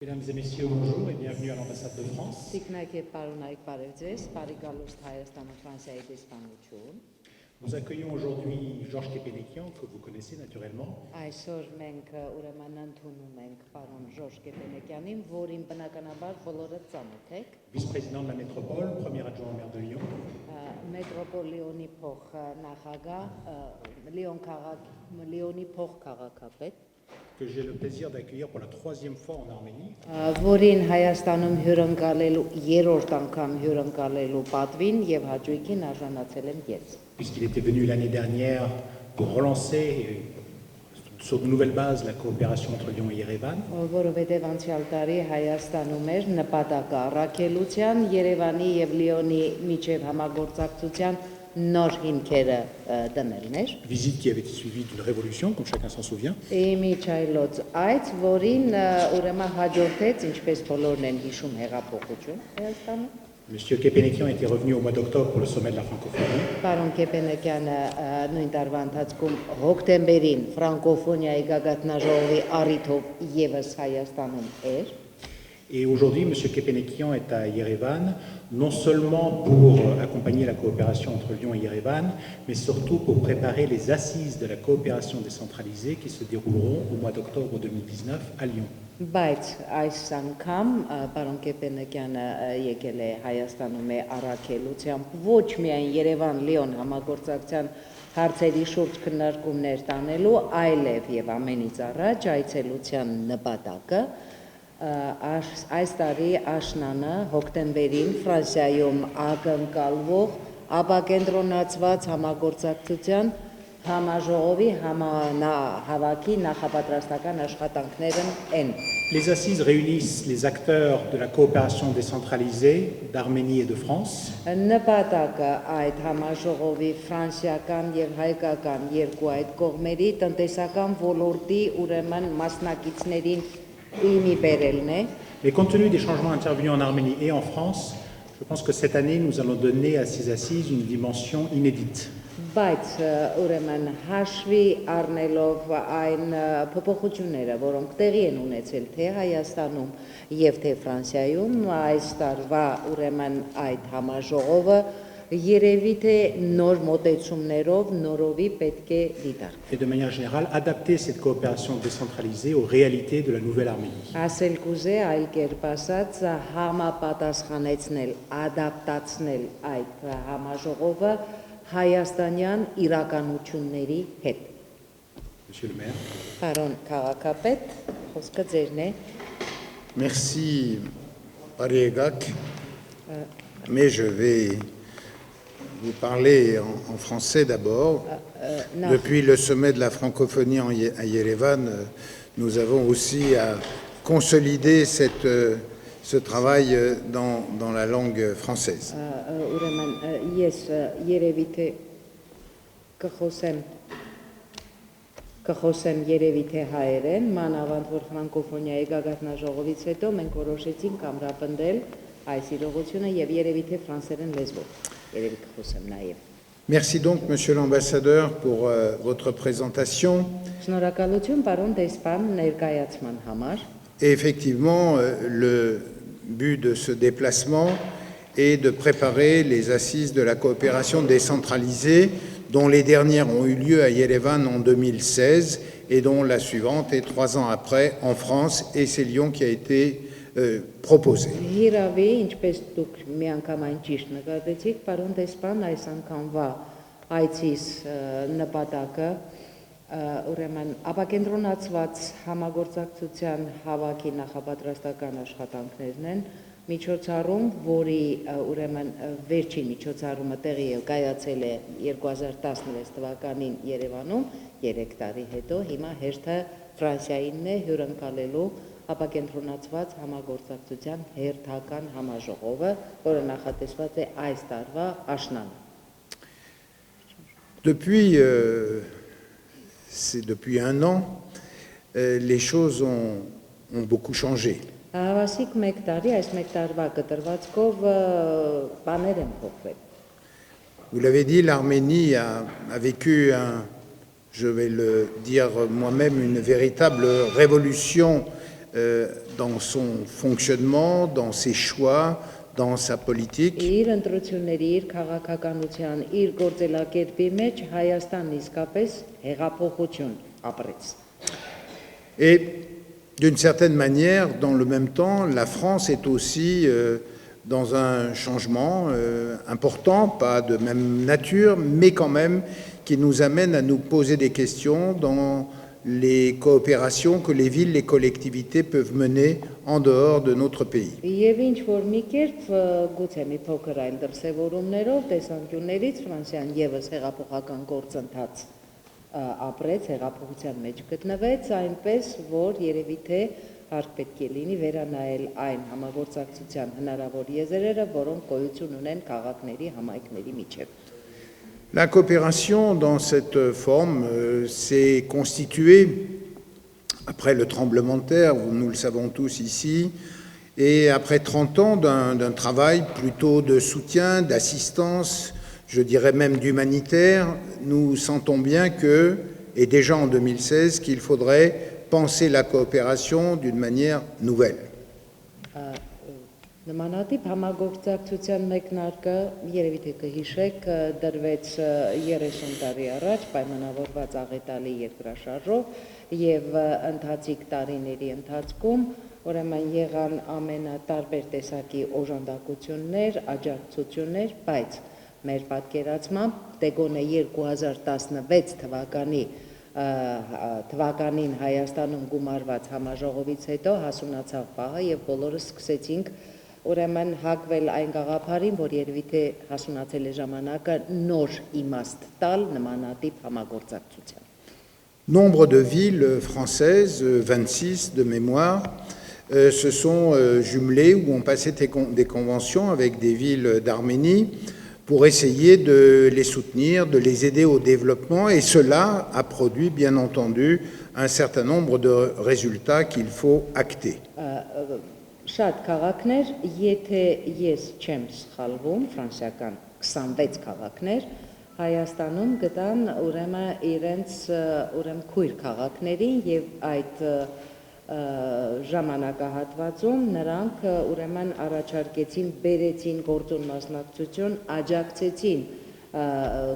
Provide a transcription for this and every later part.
Mesdames et messieurs, bonjour et bienvenue à l'ambassade de France. Nous accueillons aujourd'hui Georges Kepenekian, que vous connaissez naturellement. Vice-président de la métropole, premier adjoint au maire de Lyon. Que j'ai le plaisir d'accueillir pour la troisième fois en Arménie. Puisqu'il était venu l'année dernière pour relancer sur de nouvelles bases la coopération entre Lyon et Yerevan. Visite qui avait été suivie d'une révolution, comme chacun s'en souvient. Monsieur Kepenekian était revenu au mois d'octobre pour le sommet de la francophonie. Et aujourd'hui, M. Kepenekian est à Yerevan, non seulement pour accompagner la coopération entre Lyon et Yerevan, mais surtout pour préparer les assises de la coopération décentralisée qui se dérouleront au mois d'octobre 2019 à Lyon. Բայց այս անգամ պարոն Կեպենեկյանը եկել է Հայաստանում է առաքելությամբ ոչ միայն Երևան-Լիոն համագործակցության հարցերի շուրջ քննարկումներ տանելու, այլև եւ ամենից առաջ այցելության նպատակը այս տարի աշնանը հոկտեմբերին Ֆրանսիայում ակնկալվող ապակենտրոնացված համագործակցության համաժողովի հավաքի նախապատրաստական աշխատանքներն են. Les assises réunissent les acteurs de la coopération décentralisée d'Arménie et de France. Նպատակը այդ համաժողովի ֆրանսիական եւ հայկական երկու այդ կողմերի տնտեսական ոլորտի ուրեմն մասնակիցներին իմի բերելն է. Mais compte tenu des changements intervenus en Arménie et en France, je pense que cette année, nous allons donner à ces assises une dimension inédite. Բայց ուրեմն հաշվի առնելով այն փոփոխությունները, որոնք տեղի են ունեցել թե Հայաստանում եւ թե Ֆրանսիայում, այս տարվա ուրեմն այդ համաժողովը երևի թե նոր մոտեցումներով նորովի պետք է դիտարկվի. Et de manière générale, adapter cette coopération décentralisée aux réalités de la Nouvelle-Arménie. Ասել կուզե այլ կերպ ասած համապատասխանեցնել, ադապտացնել այդ համաժողովը հայաստանյան իրականությունների հետ. Monsieur le maire. Պարոն քաղաքապետ, խոսքը ձերն է. Merci, Paregac. Mais je vais vous parler en français d'abord. Depuis le sommet de la francophonie à Yerevan, nous avons aussi à consolider ce travail dans la langue française. Կխոսեմ երևի թե հայերեն, մանավանդ որ ֆրանկոֆոնիայի գագաթնաժողովից հետո մենք որոշեցինք ամրապնդել այս իրողությունը եւ երևի թե ֆրանսերեն լեզվով. Երևի կխոսեմ նաեւ. Merci donc, Monsieur l'ambassadeur, pour votre présentation. Շնորհակալություն, պարոն դեսպան, ներկայացման համար. Et effectivement, le but de ce déplacement est de préparer les assises de la coopération décentralisée, dont les dernières ont eu lieu à Yerevan en 2016 et dont la suivante est 3 ans après en France, et c'est Lyon qui a été proposé. Հիրավի, ինչպես դուք միանգամայն ճիշտ նկատեցիք, պարոն դեսպան, այս անգամվա այցիս նպատակը ուրեմն ապակենտրոնացված համագործակցության հավաքի նախապատրաստական աշխատանքներն են, միջոցառում, որի ուրեմն վերջին միջոցառումը տեղի կայացել է 2016 թվականին Երևանում, 3 տարի հետո, հիմա հերթը Ֆրանսիայինն է հյուրընկալելու ապակենտրոնացված համագործակցության հերթական համաժողովը, որը նախատեսված է այս տարվա աշնանը. Depuis 1 an, les choses ont beaucoup changé. Հավասիկ մեկ տարի, այս մեկ տարվա կտրվածքով բաներ են փոխվել. Vous l'avez dit, l'Arménie a vécu, je vais le dire moi-même, une véritable révolution dans son fonctionnement, dans ses choix, dans sa politique. Իր ընտրությունների, իր քաղաքականության, իր գործելակերպի մեջ Հայաստանն իսկապես հեղափոխություն ապրեց։ Et d'une certaine manière, dans le même temps, la France est aussi dans un changement important, pas de même nature, mais quand même qui nous amène à nous poser des questions dans les coopérations que les villes, les collectivités peuvent mener en dehors de notre pays. Եվ ինչ որ մի կերպ գուցե մի փոքր այլ դրսևորումներով տեսանկյուններից Ֆրանսիան եւս հեղափոխական գործընթաց ապրեց, հեղափոխության մեջ գտնվեց, այնպես որ երևի թե հարկ պետք է լինի վերանայել այն համագործակցության հնարավոր եզրերը, որոնք գոյություն ունեն քաղաքների, համայնքների միջև։ La coopération dans cette forme s'est constituée après le tremblement de terre, nous le savons tous ici, et après 30 ans d'un travail plutôt de soutien, d'assistance, je dirais même d'humanitaire, nous sentons bien que, et déjà en 2016, qu'il faudrait penser la coopération d'une manière nouvelle. Նմանատիպ համագործակցության մեկնարկը երևի թե կհիշեք դրվեց 30 տարի առաջ պայմանավորված աղետալի երկրաշարժով եւ ընթացիկ տարիների ընթացքում ուրեմն եղան ամենատարբեր տեսակի օժանդակություններ, աջակցություններ, բայց մեր պատկերացմամբ դեգոնե 2016 թվականին Հայաստանում գումարված համաժողովից հետո հասունացավ պահը եւ բոլորս սկսեցինք ուրեմն հակվել այն գաղափարին, որ երևի թե հասունացել է ժամանակը նոր իմաստ տալ նմանատիպ համագործակցության։ Nombre de villes françaises, 26 de mémoire, se sont jumelées ou ont passé des conventions avec des villes d'Arménie pour essayer de les soutenir, de les aider au développement, et cela a produit bien entendu un certain nombre de résultats qu'il faut acter. Շատ քաղաքներ, եթե ես չեմ սխալվում, ֆրանսիական 26 քաղաքներ Հայաստանում գտան ուրեմն իրենց ուրեմն քույր քաղաքներին եւ այդ ժամանակահատվածում նրանք ուրեմն առաջարկեցին, բերեցին գործուն մասնակցություն, աջակցեցին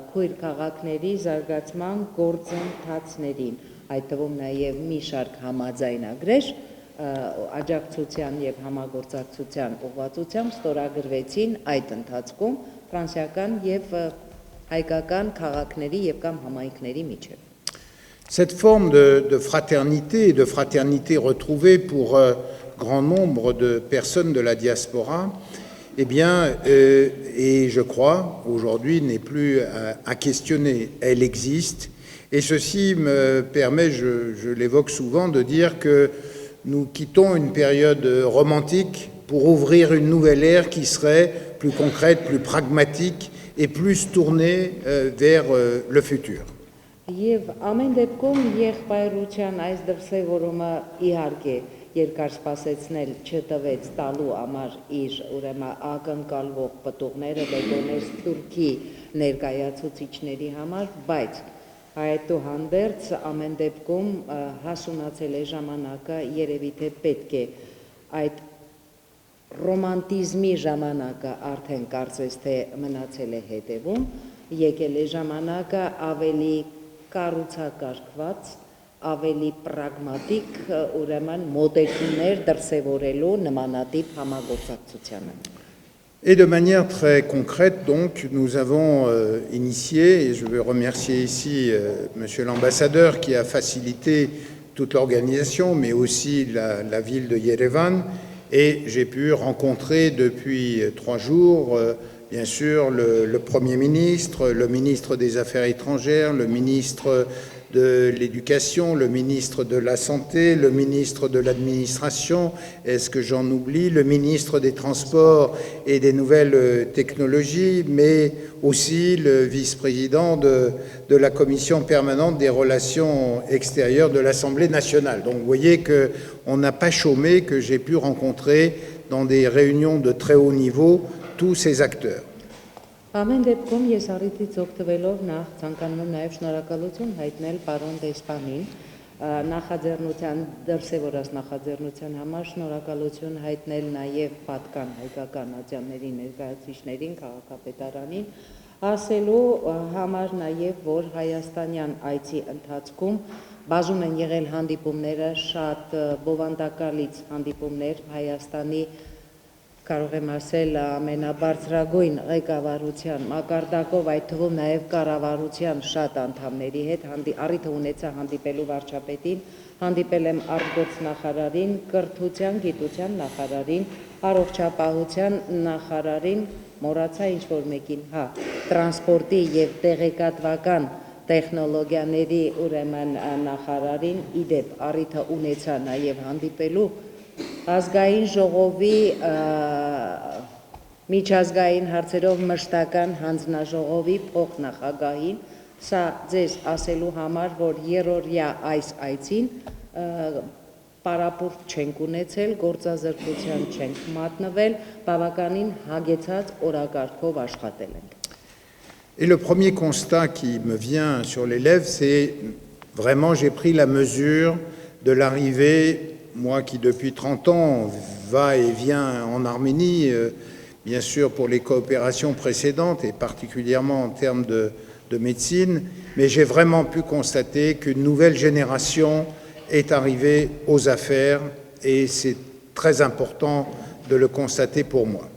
քույր քաղաքների զարգացման գործընթացներին, այդ թվում նաեւ մի շարք համաձայնագրեր աջակցության եւ համագործակցության ուղղվածությամբ ստորագրվեցին այդ ընթացքում ֆրանսիական եւ հայկական քաղաքների եւ կամ համայնքների միջեւ։ Cette forme de fraternité et de fraternité retrouvée pour grand nombre de personnes de la diaspora, eh bien, et je crois aujourd'hui n'est plus à questionner, elle existe, et ceci me permet, je l'évoque souvent, de dire que nous quittons une période romantique pour ouvrir une nouvelle ère qui serait plus concrète, plus pragmatique et plus tournée vers le futur. Եվ ամեն դեպքում եղբայրության այս դրսևորումը իհարկե երկար սպասեցնել չտվեց տալու համար իր ուրեմն ակնկալվող պտուղները դեպոներ Թուրքի ներկայացուցիչների համար, բայց այդուհանդերձ ամեն դեպքում հասունացել է ժամանակը, երևի թե պետք է այդ ռոմանտիզմի ժամանակը արդեն կարծես թե մնացել է հետևում, եկել է ժամանակը ավելի կառուցակարգված, ավելի պրագմատիկ ուրեմն մոտեցումներ դրսևորելու նմանատիպ համագործակցությանը։ Et de manière très concrète, donc, nous avons initié, et je veux remercier ici Monsieur l'ambassadeur qui a facilité toute l'organisation, mais aussi la ville de Yerevan, et j'ai pu rencontrer depuis 3 jours, bien sûr, le Premier ministre, le ministre des Affaires étrangères, le ministre de l'Éducation, le ministre de la Santé, le ministre de l'Administration, est-ce que j'en oublie, le ministre des Transports et des Nouvelles Technologies, mais aussi le vice-président de la Commission permanente des relations extérieures de l'Assemblée nationale. Donc vous voyez qu'on n'a pas chômé, que j'ai pu rencontrer dans des réunions de très haut niveau tous ces acteurs. Ամեն դեպքում ես առիթից օգտվելով նախ ցանկանում եմ նաև շնորհակալություն հայտնել պարոն դեսպանին, նախաձեռնության դրսևորած նախաձեռնության համար շնորհակալություն հայտնել նաև պատկան հայկական ատյանների ներկայացուցիչներին, քաղաքապետարանին, ասելու համար նաև, որ հայաստանյան այցի ընթացքում բազում են եղել հանդիպումները, շատ բովանդակալից հանդիպումներ Հայաստանի կարող եմ ասել ամենաբարձրագույն ղեկավարության մակարդակով, այդ թվում նաև կառավարության շատ անդամների հետ, առիթը ունեցա հանդիպելու վարչապետին, հանդիպել եմ արտգործնախարարին, կրթության, գիտության նախարարին, առողջապահության նախարարին, մոռացա ինչ-որ մեկին, տրանսպորտի եւ տեղեկատվական տեխնոլոգիաների ուրեմն նախարարին, իդեպ առիթը ունեցա նաև հանդիպելու ազգային ժողովի միջազգային հարցերով մշտական հանձնաժողովի փոխնախագահին, սա ձեզ ասելու համար, որ երրորդյա այս այցին պարապուրտ չենք ունեցել, գործազրկության չենք մատնվել, բավականին հագեցած օրակարգով աշխատել ենք։ Et le premier constat qui me vient sur les lèvres, c'est vraiment j'ai pris la mesure de l'arrivée, moi qui depuis 30 ans va et vient en Arménie, bien sûr pour les coopérations précédentes et particulièrement en termes de médecine, mais j'ai vraiment pu constater qu'une nouvelle génération est arrivée aux affaires et c'est très important de le constater pour moi.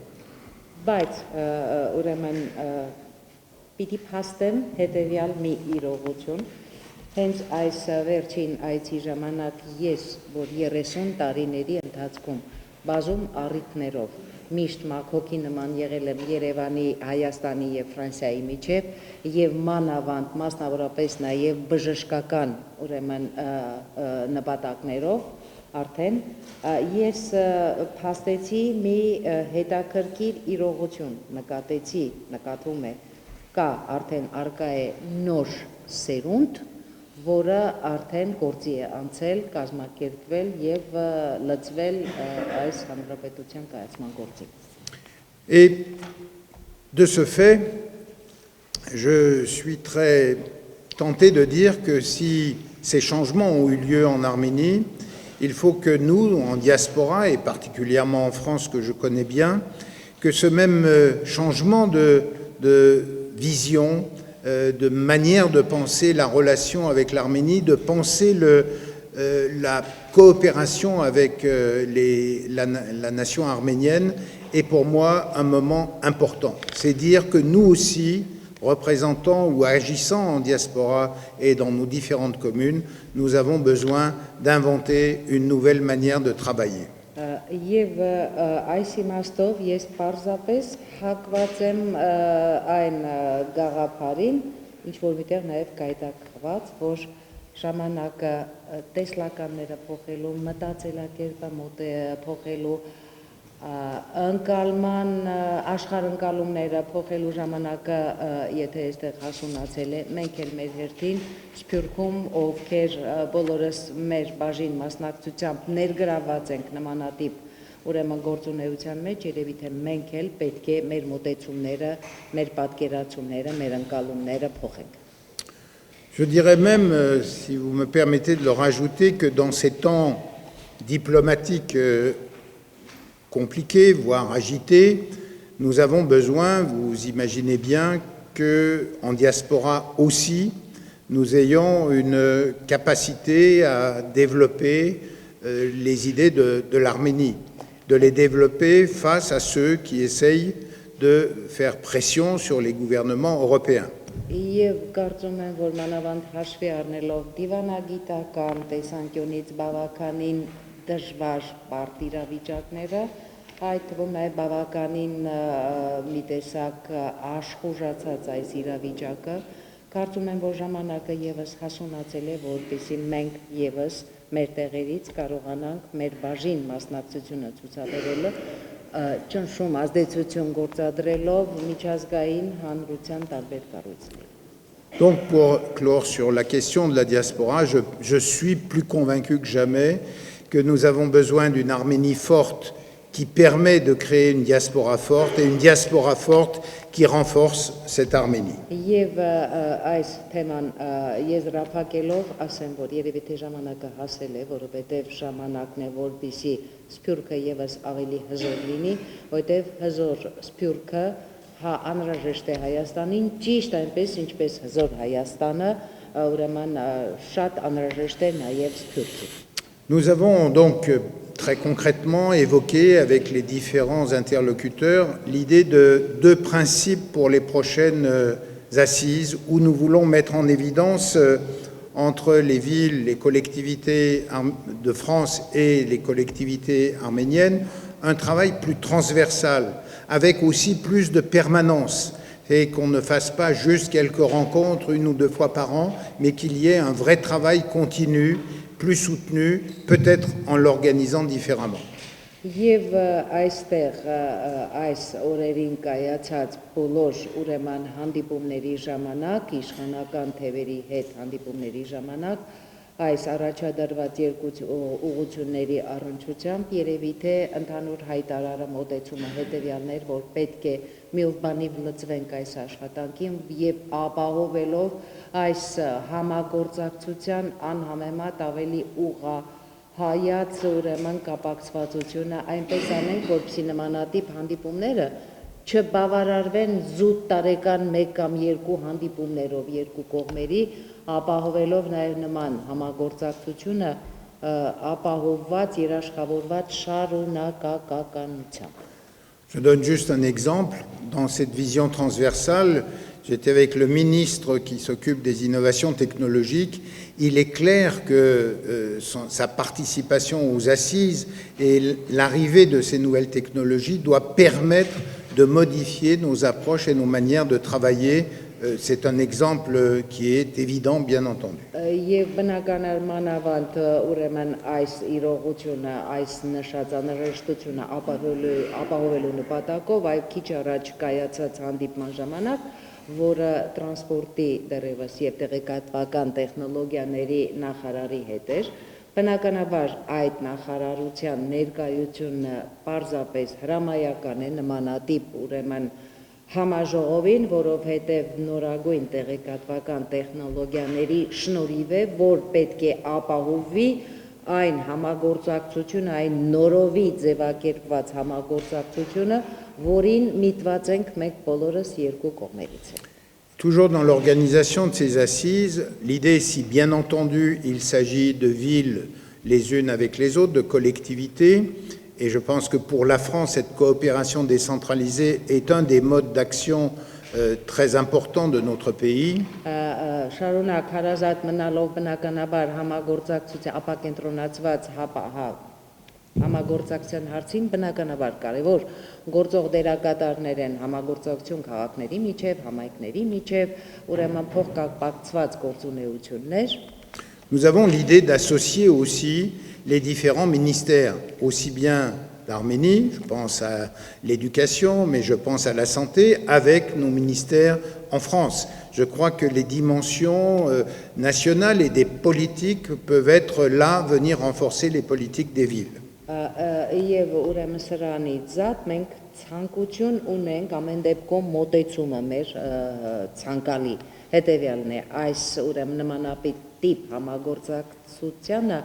Պիտի փաստեմ հետևյալ մի իրողություն, հենց այս վերջին այցի ժամանակ ես, որ 30 տարիների ընթացքում բազում առիթներով միշտ մաքոքի նման եղել եմ Երևանի, Հայաստանի եւ Ֆրանսիայի միջև եւ մանավանդ մասնավորապես նաեւ բժշկական ուրեմն նպատակներով արդեն ես փաստեցի մի հետաքրքիր իրողություն նկատվում է կա արդեն արկա է նոր սերունդ, որը արդեն գործի է անցել, կազմակերպվել եւ լծվել այս հանրապետության կայացման գործին։ Et de ce fait, je suis très tenté de dire que si ces changements ont eu lieu en Arménie, il faut que nous, en diaspora, et particulièrement en France que je connais bien, que ce même changement de vision, de manière de penser la relation avec l'Arménie, de penser la coopération avec la nation arménienne est pour moi un moment important. C'est dire que nous aussi, représentants ou agissant en diaspora et dans nos différentes communes, nous avons besoin d'inventer une nouvelle manière de travailler. Եվ այս իմաստով ես պարզապես հակված եմ այն գաղափարին, ինչ որ միտեղ նաև կայտակված, որ ժամանակը տեսլականները փոխելու, մտածելակերպը փոխելու, ընկալման աշխարհընկալումները փոխելու ժամանակը, եթե այստեղ հասունացել է, մենք էլ մեր հերթին Սփյուռքում, ովքեր բոլորս մեր բաժին մասնակցությամբ ներգրաված ենք նմանատիպ ուրեմն գործունեության մեջ, երևի թե մենք էլ պետք է մեր մոտեցումները, մեր պատկերացումները, մեր ընկալումները փոխենք։ Je dirais même, si vous me permettez de le rajouter, que dans ces temps diplomatiques compliqués, voire agités, nous avons besoin, vous imaginez bien, qu'en diaspora aussi, nous ayons une capacité à développer les idées de l'Arménie, de les développer face à ceux qui essayent de faire pression sur les gouvernements européens. Եվ կարծում եմ, որ մանավանդ հաշվի առնելով դիվանագիտական տեսանկյունից բավականին դժվար բարդ իրավիճակները, այդ թվում նաև բավականին մի տեսակ աշխուժացած այս իրավիճակը, կարծում եմ, որ ժամանակը եւս հասունացել է, որպեսզի մենք եւս մեր տեղերից կարողանանք մեր բաժին մասնակցությունը ցուցաբերելը ճնշում ազդեցություն գործադրելով միջազգային հանրության տարբեր կառույցների։ Donc, pour clore sur la question de la diaspora, je suis plus convaincu que jamais que nous avons besoin d'une Arménie forte qui permet de créer une diaspora forte et une diaspora forte qui renforce cette Arménie. Եվ այս թեման եզրափակելով ասեմ, որ երևի թե ժամանակը հասել է, որովհետև ժամանակն է, որպեսզի սփյուռքը եւս ավելի հզոր լինի, որովհետև հզոր սփյուռքը անհրաժեշտ է Հայաստանին, ճիշտ այնպես ինչպես հզոր Հայաստանը, ուրեմն շատ անհրաժեշտ է նաեւ սփյուռքի։ Nous avons donc très concrètement évoqué avec les différents interlocuteurs l'idée de 2 principes pour les prochaines assises où nous voulons mettre en évidence entre les villes, les collectivités de France et les collectivités arméniennes un travail plus transversal avec aussi plus de permanence et qu'on ne fasse pas juste quelques rencontres 1 ou 2 fois par an, mais qu'il y ait un vrai travail continu plus soutenu, peut-être en l'organisant différemment. Եվ այստեղ այս օրերին կայացած բոլոր ուրեմն հանդիպումների ժամանակ, իշխանական թևերի հետ հանդիպումների ժամանակ, այս առաջադրված երկու ուղղությունների առնչությամբ երևի թե ընդհանուր հայտարարը մոտեցումը հետևյալներ, որ պետք է մի բանիվ լծվենք այս աշխատանքին եւ ապահովելով այս համագործակցության անհամեմատ ավելի հայաց ուրեմն կապակցվածությունը այնպես անենք, որպեսզի նմանատիպ հանդիպումները չբավարարվեն զուտ տարեկան 1 կամ 2 հանդիպումներով երկու կողմերի, ապահովելով նաև նման համագործակցությունը ապահովված, երաշխավորված շարունակականությամբ։ Je donne juste un exemple. Dans cette vision transversale, j'étais avec le ministre qui s'occupe des innovations technologiques. Il est clair que sa participation aux assises et l'arrivée de ces nouvelles technologies doit permettre de modifier nos approches et nos manières de travailler. C'est un exemple qui est évident, bien entendu. Եվ բնականաբար մանավանդ ուրեմն այս իրողությունը, այս նշած անհրաժեշտությունը ապահովելու նպատակով այլ քիչ առաջ կայացած հանդիպման ժամանակ, որը տրանսպորտի դեռևս եւ տեղեկատվական տեխնոլոգիաների նախարարի հետ էր, բնականաբար այդ նախարարության ներկայությունը պարզապես հրամայական է նմանատիպ ուրեմն համաժողովին, որովհետև նորագույն տեղեկատվական տեխնոլոգիաների շնորհիվ է, որ պետք է ապահովի այն համագործակցությունը, այն նորովի ձևակերպված համագործակցությունը, որին միտված ենք մենք բոլորս երկու կողմերից։ Toujours dans l'organisation de ces assises, l'idée, si bien entendu il s'agit de villes les unes avec les autres, de collectivités, et je pense que pour la France, cette coopération décentralisée est un des modes d'action très importants de notre pays. Շարունակ հարազատ մնալով բնականաբար համագործակցության ապակենտրոնացված համագործակցության հարցին բնականաբար կարևոր գործող դերակատարներ են համագործակցություն քաղաքների միջև, համայնքների միջև, ուրեմն փոխկապակցված գործունեություններ։ Nous avons l'idée d'associer aussi les différents ministères, aussi bien d'Arménie, je pense à l'éducation, mais je pense à la santé, avec nos ministères en France. Je crois que les dimensions nationales et des politiques peuvent être là, venir renforcer les politiques des villes. Եվ ուրեմն սրանից զատ մենք ցանկություն ունենք ամեն դեպքում մոտեցումը մեր ցանկալի հետևյալն է այս ուրեմն նմանատիպ համագործակցությանը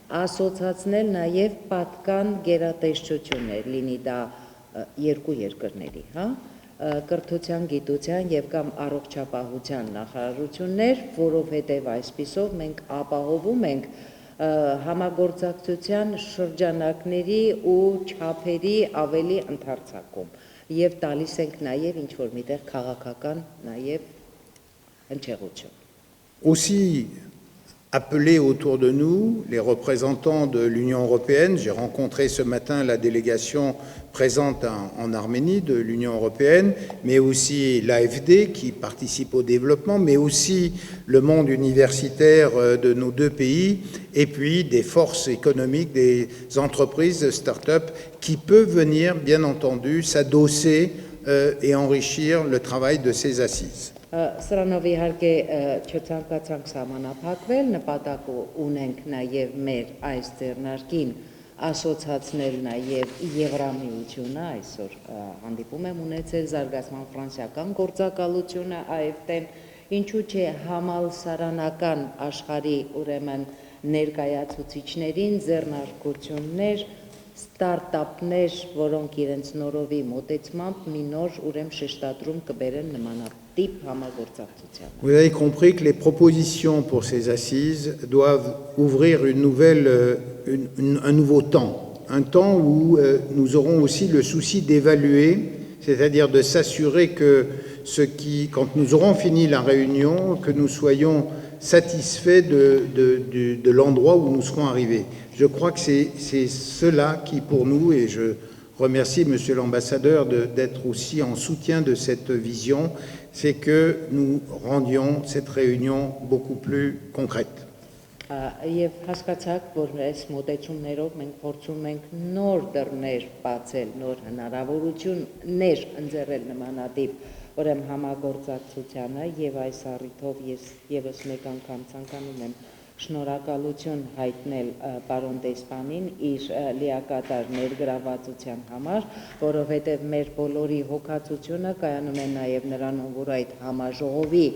ասոցացնել նաև պատկան գերատեսչություններ, լինի դա երկու երկրների, կրթության, գիտության եւ կամ առողջապահության նախարարություններ, որովհետեւ այսպիսով մենք ապահովում ենք համագործակցության շրջանակների ու չափերի ավելի ընդարձակում եւ տալիս ենք նաեւ ինչ որ միտեղ քաղաքական նաեւ հնչեղություն։ Aussi appeler autour de nous les représentants de l'Union européenne. J'ai rencontré ce matin la délégation présente en Arménie de l'Union européenne, mais aussi l'AFD qui participe au développement, mais aussi le monde universitaire de nos 2 pays, et puis des forces économiques, des entreprises, de start-up qui peuvent venir, bien entendu, s'adosser et enrichir le travail de ces assises. Սրանով իհարկե չցանկացանք սահմանափակվել, նպատակ ունենք նաև մեր այս ձեռնարկին ասոցացնել նաև Եվրամիությունը, այսօր հանդիպում եմ ունեցել զարգացման ֆրանսիական գործակալությունը AFT-ն, ինչու՞ չէ համալսարանական աշխարհի ուրեմն ներկայացուցիչներին ձեռնարկություններ, ստարտափներ, որոնք իրենց նորովի մոտեցմամբ մի նոր ուրեմն շեշտադրում կբերեն նմանատիպ համագործակցության։ Vous avez compris que les propositions pour ces assises doivent ouvrir un nouveau temps, un temps où nous aurons aussi le souci d'évaluer, c'est-à-dire de s'assurer que quand nous aurons fini la réunion, que nous soyons satisfaits de l'endroit où nous serons arrivés. Je crois que c'est cela qui, pour nous, et je remercie Monsieur l'ambassadeur d'être aussi en soutien de cette vision, c'est que nous rendions cette réunion beaucoup plus concrète. Եվ հասկացաք, որ այս մոտեցումներով մենք փորձում ենք նոր դռներ բացել, նոր հնարավորություններ ընձեռել նմանատիպ ուրեմն համագործակցությանը եւ այս առիթով ես եւս մեկ անգամ ցանկանում եմ շնորհակալություն հայտնել պարոն Դեսպանին իր լիակատար ներգրավվածության համար, որովհետև մեր բոլորի հոգացությունը կայանում է նաև նրանում, որ այդ համաժողովի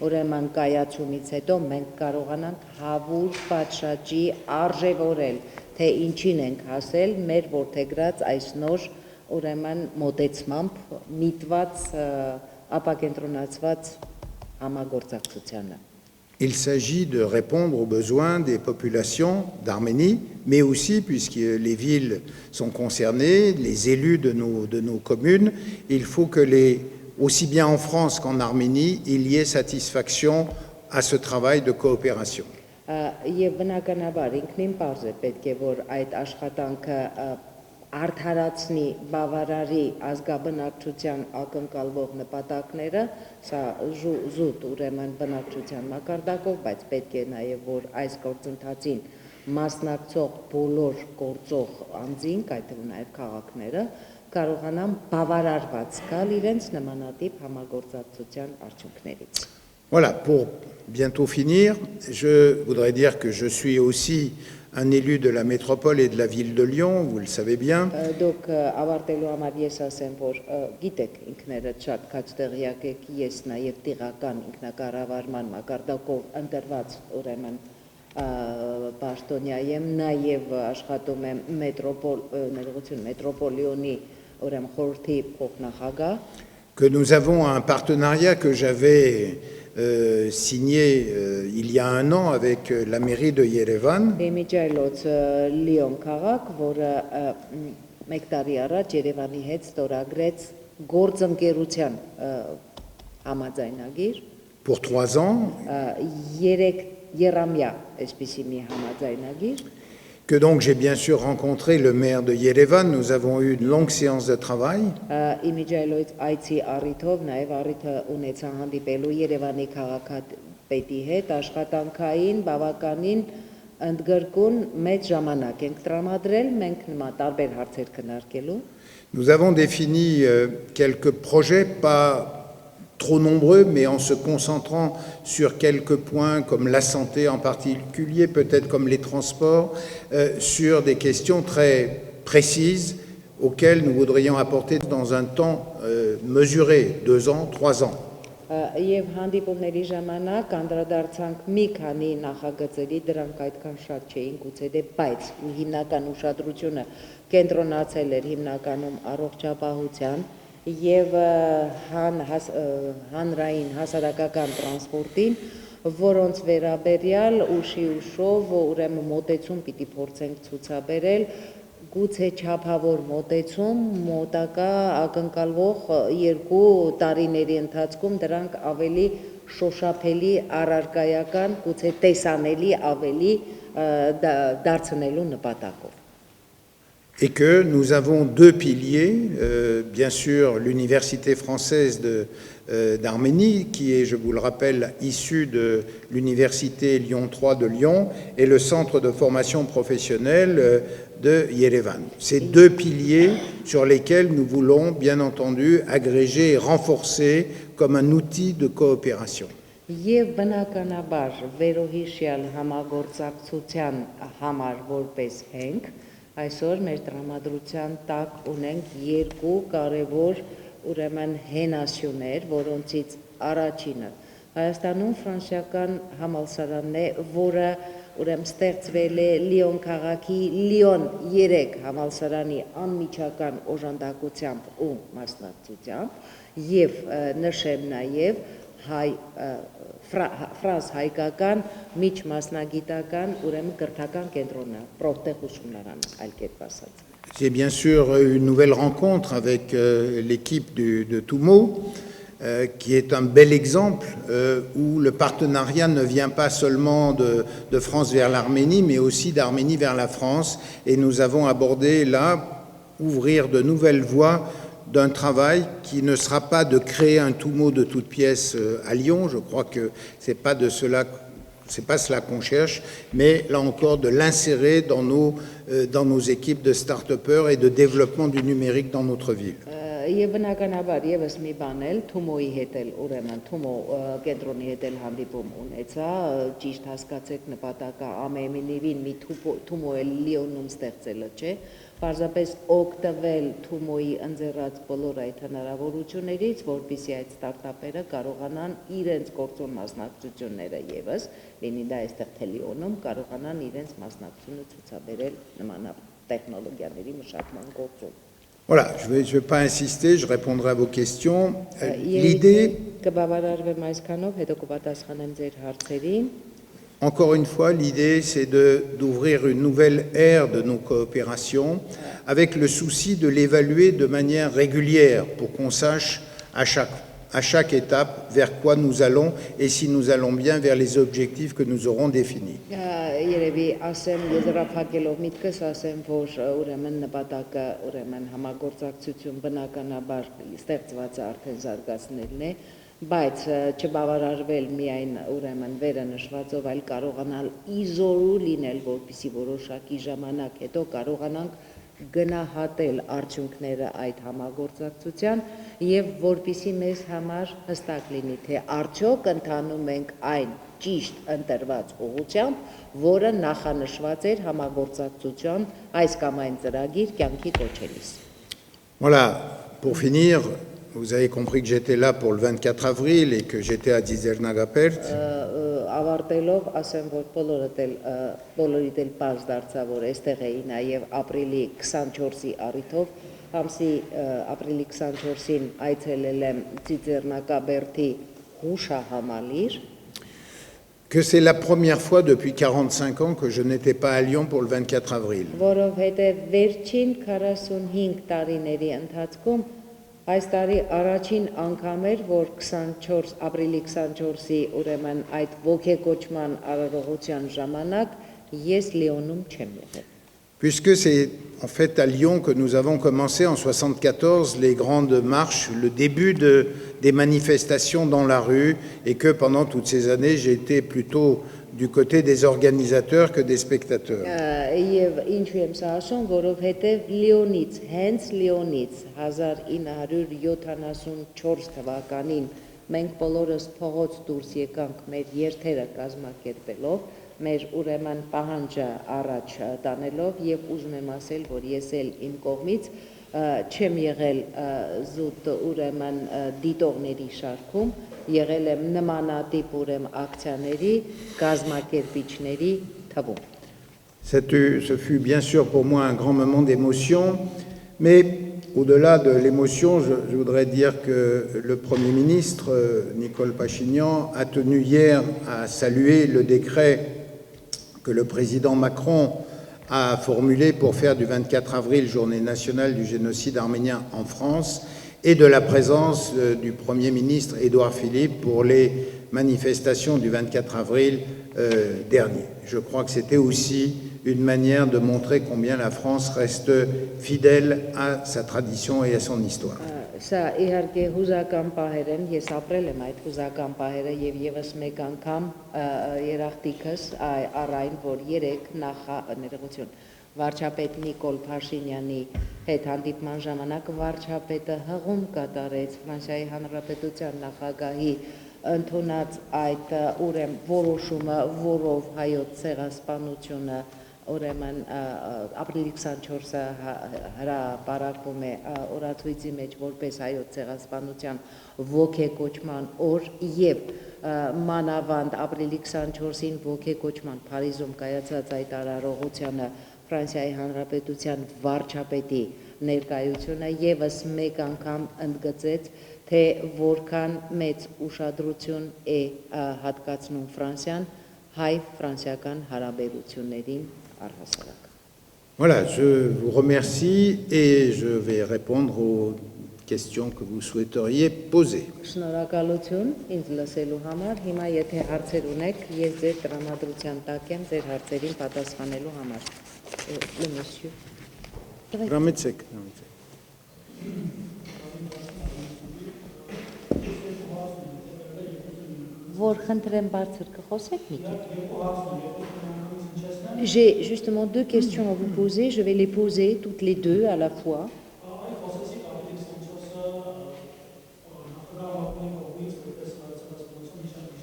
ուրեմն կայացումից հետո մենք կարողանանք հավուր պատշաճի արժևորել, թե ինչին ենք հասել մեր որդեգրած այս նոր ուրեմն մոտեցմամբ միտված ապակենտրոնացված համագործակցությանը։ Il s'agit de répondre aux besoins des populations d'Arménie, mais aussi, puisque les villes sont concernées, les élus de nos communes, il faut que aussi bien en France qu'en Arménie, il y ait satisfaction à ce travail de coopération. Եվ բնականաբար ինքնին պարզ է պետք է որ այդ աշխատանքը արդարացնի բավարարի ազգաբնակչության ակնկալվող նպատակները, սա զուտ ուրեմն բնակչության մակարդակով, բայց պետք է նաև որ այս գործընթացին մասնակցող բոլոր գործող անձինք, այդ թվում նաև քաղաքները, կարողանան բավարարված գալ իրենց նմանատիպ համագործակցության արդյունքներից։ Voilà, pour bientôt finir, je voudrais dire que je suis aussi un élu de la métropole et de la ville de Lyon, vous le savez bien. Donc, ավարտելու համար ես ասեմ, որ գիտեք ինքներդ շատ քաջ տեղյակ եք, ես նաև տեղական ինքնակառավարման մակարդակով ընտրված ուրեմն պաշտոնյա եմ, նաև աշխատում եմ մետրոպոլիոնի ուրեմն խորհրդի փոխնախագահ։ Que nous avons un partenariat que j'avais signé il y a un an avec la mairie de Yerevan. Իմիջայլոց Լիոն քաղաք, որը մեկ տարի առաջ Երևանի հետ ստորագրեց գործընկերության համաձայնագիր։ Pour 3 ans. 3 երամյա այսպիսի մի համաձայնագիր։ Que donc j'ai bien sûr rencontré le maire de Yerevan, nous avons eu une longue séance de travail. Իմիջայլոց այցի առիթով նաև առիթը ունեցա հանդիպելու Երևանի քաղաքապետի հետ աշխատանքային բավականին ընդգրկուն մեծ ժամանակ ենք տրամադրել, մենք նման տարբեր հարցեր քննարկելու։ Nous avons défini quelques projets, pas trop nombreux, mais en se concentrant sur quelques points comme la santé en particulier, peut-être comme les transports, sur des questions très précises auxquelles nous voudrions apporter dans un temps mesuré, 2 ans, 3 ans. Եվ հանդիպումների ժամանակ անդրադարձանք մի քանի նախագծերի, դրանք այդքան շատ չէին գուցե դե, բայց հիմնական ուշադրությունը կենտրոնացել էր հիմնականում առողջապահության եւ հանրային հասարակական տրանսպորտին, որոնց վերաբերյալ ուշի ուշով ուրեմն մոտեցում պիտի փորձենք ցուցաբերել, գուցե չափավոր մոտեցում մոտակա ակնկալվող 2 տարիների ընթացքում դրանք ավելի շոշափելի, առարկայական, գուցե տեսանելի ավելի դարձնելու նպատակով։ Et que nous avons 2 piliers, bien sûr l'université française d'Arménie, qui est, je vous le rappelle, issue de l'université Lyon 3 de Lyon, et le centre de formation professionnelle de Yerevan. Ces 2 piliers sur lesquels nous voulons, bien entendu, agréger et renforcer comme un outil de coopération. Եվ բնականաբար վերոհիշյալ համագործակցության համար որպես հենք Այսօր մեր տրամադրության տակ ունենք երկու կարևոր ուրեմն հենասյուներ, որոնցից առաջինը Հայաստանում ֆրանսիական համալսարանն է, որը ուրեմն ստեղծվել է Լիոն քաղաքի Լիոն 3 համալսարանի անմիջական օժանդակությամբ ու մասնակցությամբ եւ նշեմ նաեւ ֆրանս-հայկական միջմասնագիտական ուրեմն կրթական կենտրոնը, պրոֆտեխ ուսումնարանը, այլ կերպ ասած։ J'ai bien sûr eu une nouvelle rencontre avec l'équipe de Toumo, qui est un bel exemple où le partenariat ne vient pas seulement de France vers l'Arménie, mais aussi d'Arménie vers la France. Et nous avons abordé là, ouvrir de nouvelles voies d'un travail qui ne sera pas de créer un Toumo de toutes pièces à Lyon. Je crois que c'est pas cela qu'on cherche, mais là encore de l'insérer dans nos équipes de start-upers et de développement du numérique dans notre ville. Եվ բնականաբար եւս մի բան էլ Թումոյի հետ էլ ուրեմն Թումո կենտրոնի հետ էլ հանդիպում ունեցա, ճիշտ հասկացեք նպատակը ամենևին մի Թումո էլ Լիոնում ստեղծելը չէ, պարզապես օգտվել Թումոյի ընձեռած բոլոր այդ հնարավորություններից, որպեսզի այդ ստարտափերը կարողանան իրենց գործոն մասնակցությունները եւս, լինի դա այստեղ թե Լիոնում, կարողանան իրենց մասնակցությունը ցուցաբերել նմանավ տեխնոլոգիաների մշակման գործում։ Voilà, je vais pas insister, je répondrai à vos questions. L'idée, encore une fois, l'idée c'est d'ouvrir une nouvelle ère de nos coopérations avec le souci de l'évaluer de manière régulière pour qu'on sache à chaque étape vers quoi nous allons et si nous allons bien vers les objectifs que nous aurons définis. Երևի ասեմ եզրափակելով միտքս ասեմ, որ ուրեմն նպատակը ուրեմն համագործակցություն բնականաբար ստեղծված արդեն զարգացնելն է, բայց չբավարարվել միայն ուրեմն վերը նշվածով, այլ կարողանալ իզորու լինել, որպեսզի որոշակի ժամանակ հետո կարողանանք գնահատել արդյունքները այդ համագործակցության եւ որպեսզի մեզ համար հստակ լինի, թե արդյոք ընթանում ենք այն ճիշտ ընտրված ուղղությամբ, որը նախանշված էր համագործակցության այս կամ այն ծրագիր կյանքի կոչելիս։ Voilà, pour finir, vous avez compris que j'étais là pour le 24 avril et que j'étais à Dzizernagapert. Ավարտելով ասեմ, որ բոլորիդ էլ պարզ դարձավ, որ այստեղ էի նաև ապրիլի 24-ի առիթով, ամսի ապրիլի 24-ին այցելել եմ Ձիձեռնակաբերդի հուշահամալիր, que c'est la première fois depuis 45 ans que je n'étais pas à Lyon pour le 24 avril. Որովհետև վերջին 45 տարիների ընթացքում այս տարի առաջին անգամ էր, որ 24 ապրիլի 24-ի ուրեմն այդ ոգեկոչման արարողության ժամանակ ես Լիոնում չեմ եղել։ Puisque c'est en fait à Lyon que nous avons commencé en 74 les grandes marches, le début des manifestations dans la rue, et que pendant toutes ces années j'ai été plutôt du côté des organisateurs que des spectateurs. Եվ ինչու եմ սա ասում, որովհետև Լիոնից, հենց Լիոնից 1974 թվականին մենք բոլորս փողոց դուրս եկանք մեր երթերը կազմակերպելով, մեր ուրեմն պահանջը առաջ տանելով եւ ուզում եմ ասել, որ ես էլ իմ կողմից չեմ եղել զուտ ուրեմն դիտողների շարքում, եղել եմ նմանատիպ ուրեմն ակցիաների կազմակերպիչների թվում։ Ce fut bien sûr pour moi un grand moment d'émotion, mais au-delà de l'émotion, je voudrais dire que le Premier ministre, Nicole Pachinian, a tenu hier à saluer le décret que le président Macron a formulé pour faire du 24 avril journée nationale du génocide arménien en France et de la présence du Premier ministre Édouard Philippe pour les manifestations du 24 avril dernier. Je crois que c'était aussi une manière de montrer combien la France reste fidèle à sa tradition et à son histoire. Սա իհարկե հուզական պահեր են, ես ապրել եմ այդ հուզական պահերը եւ եւս մեկ անգամ երախտիկս առայն, որ երեք ներողություն վարչապետ Նիկոլ Փաշինյանի հետ հանդիպման ժամանակ վարչապետը հղում կատարեց Ֆրանսիայի Հանրապետության նախագահի ընդունած այդ ուրեմն որոշումը, որով հայոց ցեղասպանությունը ուրեմն ապրիլի 24-ը հրապարակվում է օրացույցի մեջ որպես հայոց ցեղասպանության ոգեկոչման օր եւ մանավանդ ապրիլի 24-ին ոգեկոչման Փարիզում կայացած այդ արարողությանը Ֆրանսիայի Հանրապետության վարչապետի ներկայությունը եւս մեկ անգամ ընդգծեց, թե որքան մեծ ուշադրություն է հատկացնում Ֆրանսիան հայ-ֆրանսիական հարաբերություններին առհասարակ։ Voilà, je vous remercie et je vais répondre aux questions que vous souhaiteriez poser. Շնորհակալություն ինձ լսելու համար։ Հիմա եթե հարցեր ունեք, ես ձեր տրամադրության տակ եմ ձեր հարցերին պատասխանելու համար։ Le monsieur. Rametsek. Որ խնդրեմ բարձր կխոսեք մի քիչ։ J'ai justement deux questions à vous poser, je vais les poser toutes les deux à la fois.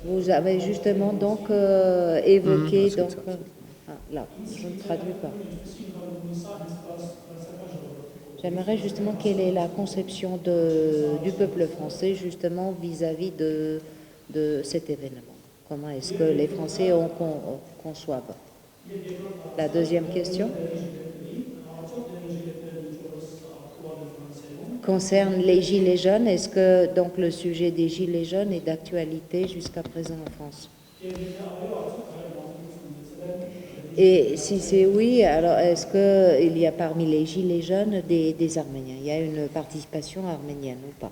Vous avez justement donc évoqué donc là, je ne traduis pas. J'aimerais justement quelle est la conception du peuple français justement vis-à-vis de cet événement. Comment est-ce que les Français conçoivent? La deuxième question concerne les gilets jaunes. Est-ce que donc le sujet des gilets jaunes est d'actualité jusqu'à présent en France? Et si c'est oui, alors est-ce qu'il y a parmi les gilets jaunes des Arméniens? Il y a une participation arménienne ou pas?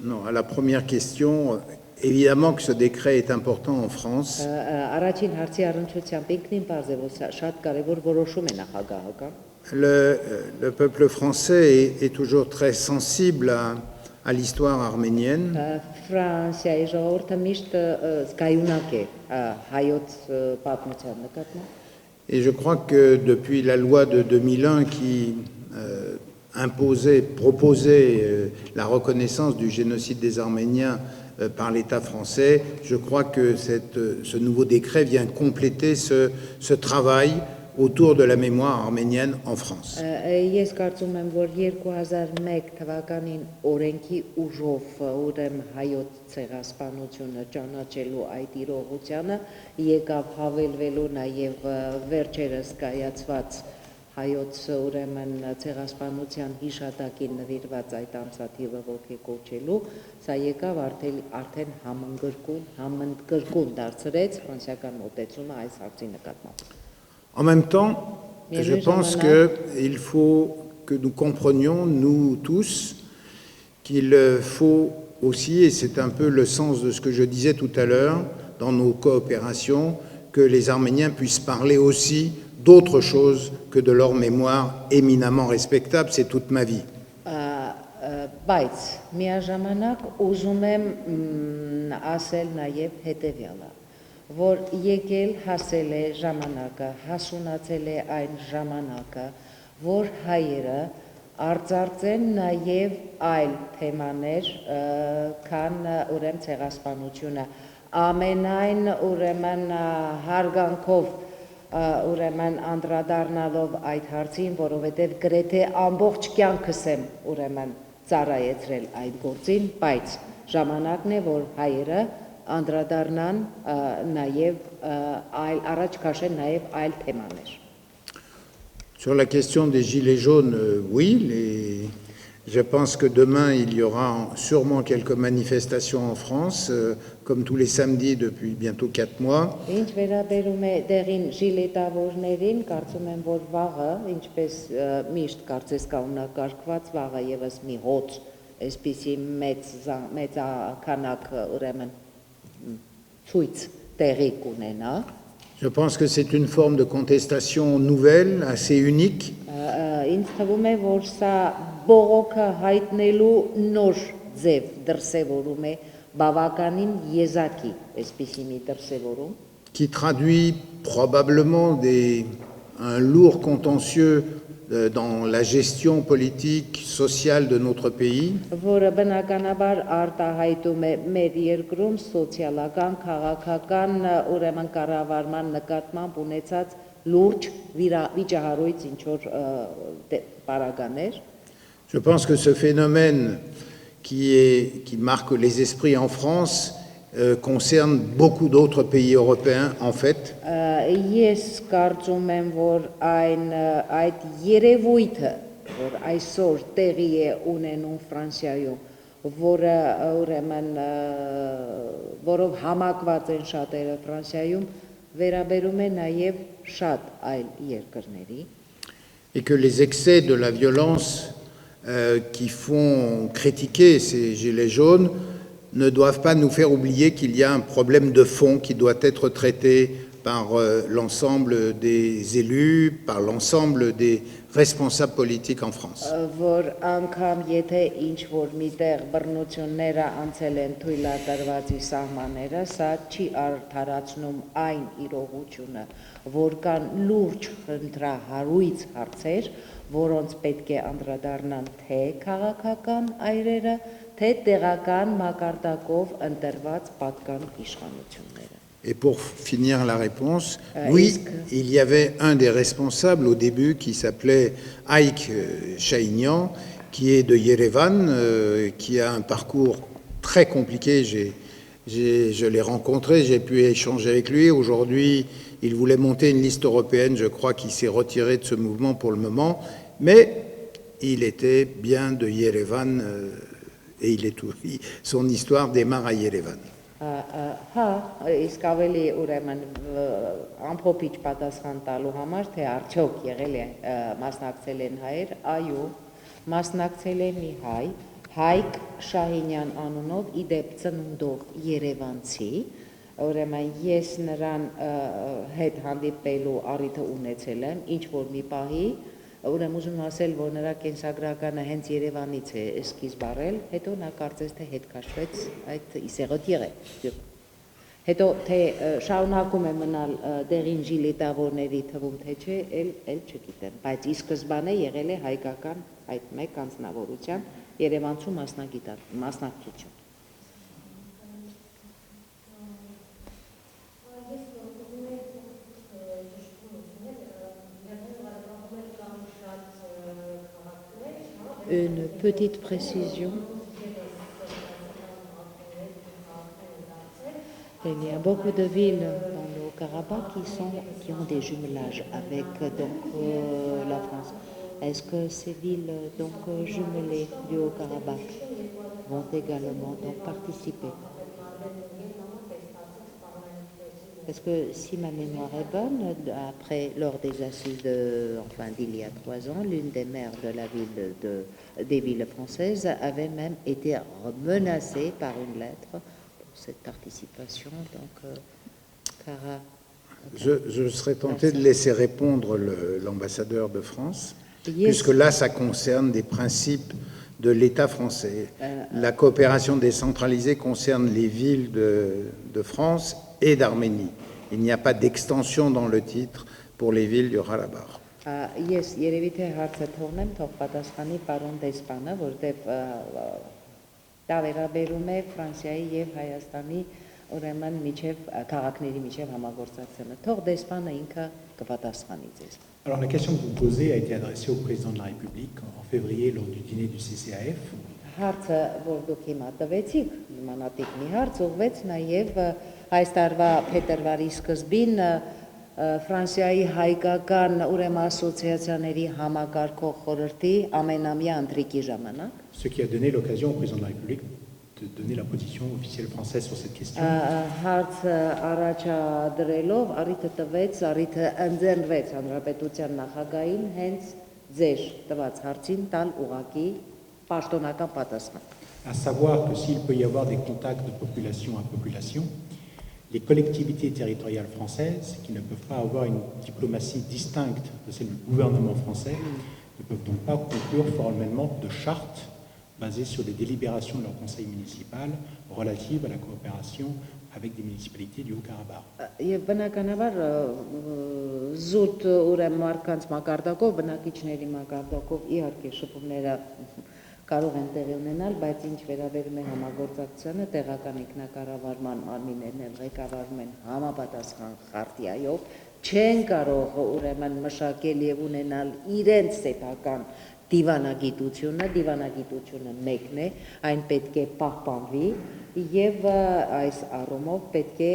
Non, à la première question, évidemment que ce décret est important en France. Le peuple français est toujours très sensible à l'histoire arménienne. Et je crois que depuis la loi de 2001 qui proposait la reconnaissance du génocide des Arméniens par l'État français, je crois que ce nouveau décret vient compléter ce travail autour de la mémoire arménienne en France. Ես կարծում եմ, որ 2001 թվականին օրենքի ուժով ուրեմն հայոց ցեղասպանությունը ճանաչելու այդ իրողությանը եկավ հավելվելու նաև վերջերս կայացված հայոց ուրեմն ցեղասպանության հիշատակին նվիրված այդ ամսաթիվը ոգեկոչելու, սա եկավ արդեն համընդգրկուն դարձրեց ֆրանսիական մոտեցումը այս հարցի նկատմամբ։ En même temps, je pense qu'il faut que nous comprenions, nous tous, qu'il faut aussi, et c'est un peu le sens de ce que je disais tout à l'heure, dans nos coopérations, que les Arméniens puissent parler aussi d'autre chose que de leur mémoire éminemment respectable, c'est toute ma vie. Բայց միաժամանակ ուզում եմ ասել նաև հետևյալը, որ եկել հասել է ժամանակը, հասունացել է այն ժամանակը, որ հայերը արձարծեն նաև այլ թեմաներ, քան ուրեմն ցեղասպանությունը, ամենայն ուրեմն հարգանքով ուրեմն անդրադառնալով այդ հարցին, որովհետև գրեթե ամբողջ կյանքս եմ ուրեմն ծառայեցրել այդ գործին, բայց ժամանակն է, որ հայերը անդրադառնան նաև առաջ քաշեն նաև այլ թեմաներ։ Sur la question des gilets jaunes, oui, je pense que demain il y aura sûrement quelques manifestations en France, comme tous les samedis depuis bientôt 4 mois. Ինչ վերաբերում է դեղին ժիլետավորներին, կարծում եմ, որ վաղը, ինչպես միշտ կարծես կանոնակարգված, վաղը եւս մի հոց, այսպիսի մեծ քանակ ուրեմն ցույց տեղի կունենա։ Je pense que c'est une forme de contestation nouvelle, assez unique. Ինձ թվում է, որ սա բողոքը հայտնելու նոր ձև դրսևորում է, բավականին եզակի, այսպիսի մի դրսևորում, qui traduit probablement un lourd contentieux dans la gestion politique, sociale de notre pays. Որը բնականաբար արտահայտում է մեր երկրում սոցիալական, քաղաքական, ուրեմն կառավարման նկատմամբ ունեցած լուրջ վիճահարույց ինչ որ պարագաներ։ Je pense que ce phénomène qui marque les esprits en France concerne beaucoup d'autres pays européens en fait. Ես կարծում եմ, որ այդ երևույթը, որ այսօր տեղի է ունենում Ֆրանսիայում, որը ուրեմն որով համակված են շատերը Ֆրանսիայում, վերաբերում է նաև շատ այլ երկրների։ Et que les excès de la violence qui font critiquer ces gilets jaunes ne doivent pas nous faire oublier qu'il y a un problème de fond qui doit être traité par l'ensemble des élus, par l'ensemble des responsables politiques en France. Որ անգամ եթե ինչ որ միտեղ բռնությունները անցել են թույլատրվածի սահմանները, սա չի արդարացնում այն իրողությունը, որ կան լուրջ խնդրահարույց հարցեր, որոնց պետք է անդրադառնան թե քաղաքական այրերը, թե տեղական մակարդակով ընտրված պատկան իշխանությունները։ Et pour finir la réponse, oui, il y avait un des responsables au début qui s'appelait Haïk Chahinian, qui est de Yerevan, qui a un parcours très compliqué. Je l'ai rencontré, j'ai pu échanger avec lui. Aujourd'hui, il voulait monter une liste européenne. Je crois qu'il s'est retiré de ce mouvement pour le moment, mais il était bien de Yerevan et son histoire démarre à Yerevan. Հա, իսկ ավելի ուրեմն ամփոփիչ պատասխան տալու համար, թե արդյոք եղել է մասնակցել են հայեր, այո, մասնակցել է մի հայ, Հայկ Շահինյան անունով, իդեպ ծնունդով երևանցի, ուրեմն ես նրան հետ հանդիպելու առիթը ունեցել եմ, ինչ որ մի պահի, ուրեմն ուզում ասել, որ նրա կենսագրականը հենց Երևանից է սկիզբ առել, հետո նա կարծես թե հետ քաշվեց այդ Իսեղոթիղ է։ Հետո թե շարունակում է մնալ դեղին ժիլետավորների թվում թե չէ, էլ չգիտեմ, բայց ի սկզբանե եղել է հայկական այդ մեկ անձնավորության Երևանցու մասնակցություն։ Une petite précision. Il y a beaucoup de villes dans le Karabakh qui ont des jumelages avec la France. Est-ce que ces villes jumelées du Haut-Karabakh vont également participer? Parce que si ma mémoire est bonne, lors des assises d'il y a 3 ans, l'une des maires de la ville des villes françaises avait même été menacée par une lettre pour cette participation. Donc, Cara. Je serais tenté de laisser répondre l'ambassadeur de France, puisque là, ça concerne des principes de l'État français. La coopération décentralisée concerne les villes de France et d'Arménie. Il n'y a pas d'extension dans le titre pour les villes du Karabakh. Ես երևի թե հարցը թողնեմ, թող պատասխանի պարոն դեսպանը, որտեղ դա վերաբերում է Ֆրանսիայի եւ Հայաստանի ուրեմն միջև քաղաքների միջև համագործակցությունը։ Թող դեսպանը ինքը կպատասխանի ձեզ։ Alors la question que vous posez a été adressée au président de la République en février lors du dîner du CCAF. Հարցը, որ դուք հիմա տվեցիք, նմանատիպ մի հարց ուղղվեց նաև այս տարվա փետրվարի սկզբին Ֆրանսիայի հայկական ուրեմն ասոցիացիաների համակարգող խորհրդի ամենամյա ընթրիքի ժամանակ, Ce qui a donné l'occasion au président de la République de donner la position officielle française sur cette question. Հարցը առաջադրելով առիթը ընձեռվեց հանրապետության նախագահին հենց ձեր տված հարցին տալ ուղղակի պաշտոնական պատասխան։ À savoir que s'il peut y avoir des contacts de population à population, les collectivités territoriales françaises, qui ne peuvent pas avoir une diplomatie distincte de celle du gouvernement français, ne peuvent donc pas conclure formellement de chartes basées sur les délibérations de leur conseil municipal relatives à la coopération avec des municipalités du Haut-Karabakh. Եվ բնականաբար զուտ ուրեմն մարդկանց մակարդակով, բնակիչների մակարդակով իհարկե շփումները կարող են տեղի ունենալ, բայց ինչ վերաբերում է համագործակցությանը, տեղական ինքնակառավարման մարմիններն էլ ղեկավարում են համապատասխան խարտիայով, չեն կարող ուրեմն մշակել եւ ունենալ իրենց սեփական դիվանագիտությունը մեկն է, այն պետք է պահպանվի եւ այս առումով պետք է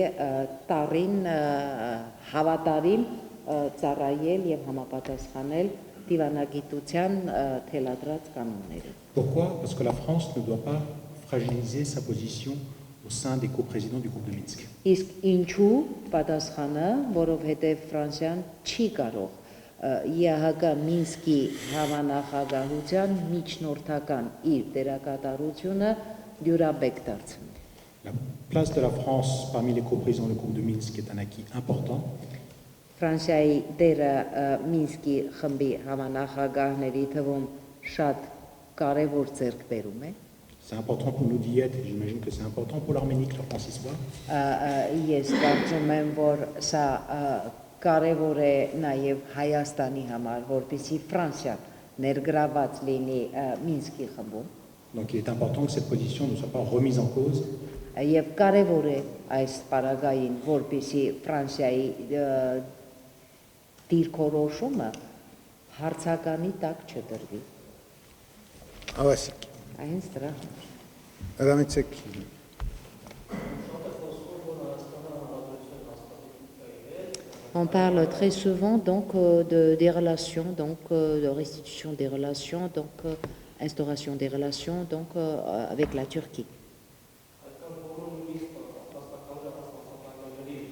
տարին հավատարիմ ծառայել եւ համապատասխանել դիվանագիտության թելադրած կանոններին։ Pourquoi? Parce que la France ne doit pas fragiliser sa position au sein des coprésidents du groupe de Minsk. Իսկ ինչու պատասխանը, որովհետեւ Ֆրանսիան չի կարող ԵԱՀԿ Մինսկի համանախագահության միջնորդական իր դերակատարությունը դյուրաբեկ դարձնել։ La place de la France parmi les coprésidents du groupe de Minsk est un acquis important. Ֆրանսիայի դերը Մինսկի խմբի համանախագահների թվում շատ կարևոր ձեռքբերում է։ C'est important pour nous d'y être, et j'imagine que c'est important pour l'Arménie que la France y soit. Ես կարծում եմ, որ սա կարևոր է նաև Հայաստանի համար, որպեսզի Ֆրանսիան ներգրաված լինի Մինսկի խմբում։ Donc il est important que cette position ne soit pas remise en cause. Եվ կարևոր է այս պարագային, որպեսզի Ֆրանսիայի դիրքորոշումը հարցականի տակ չդրվի։ Avasik. Այնց դրա։ Madame Etsek. On parle très souvent donc des relations, donc de restitution des relations, donc instauration des relations donc avec la Turquie.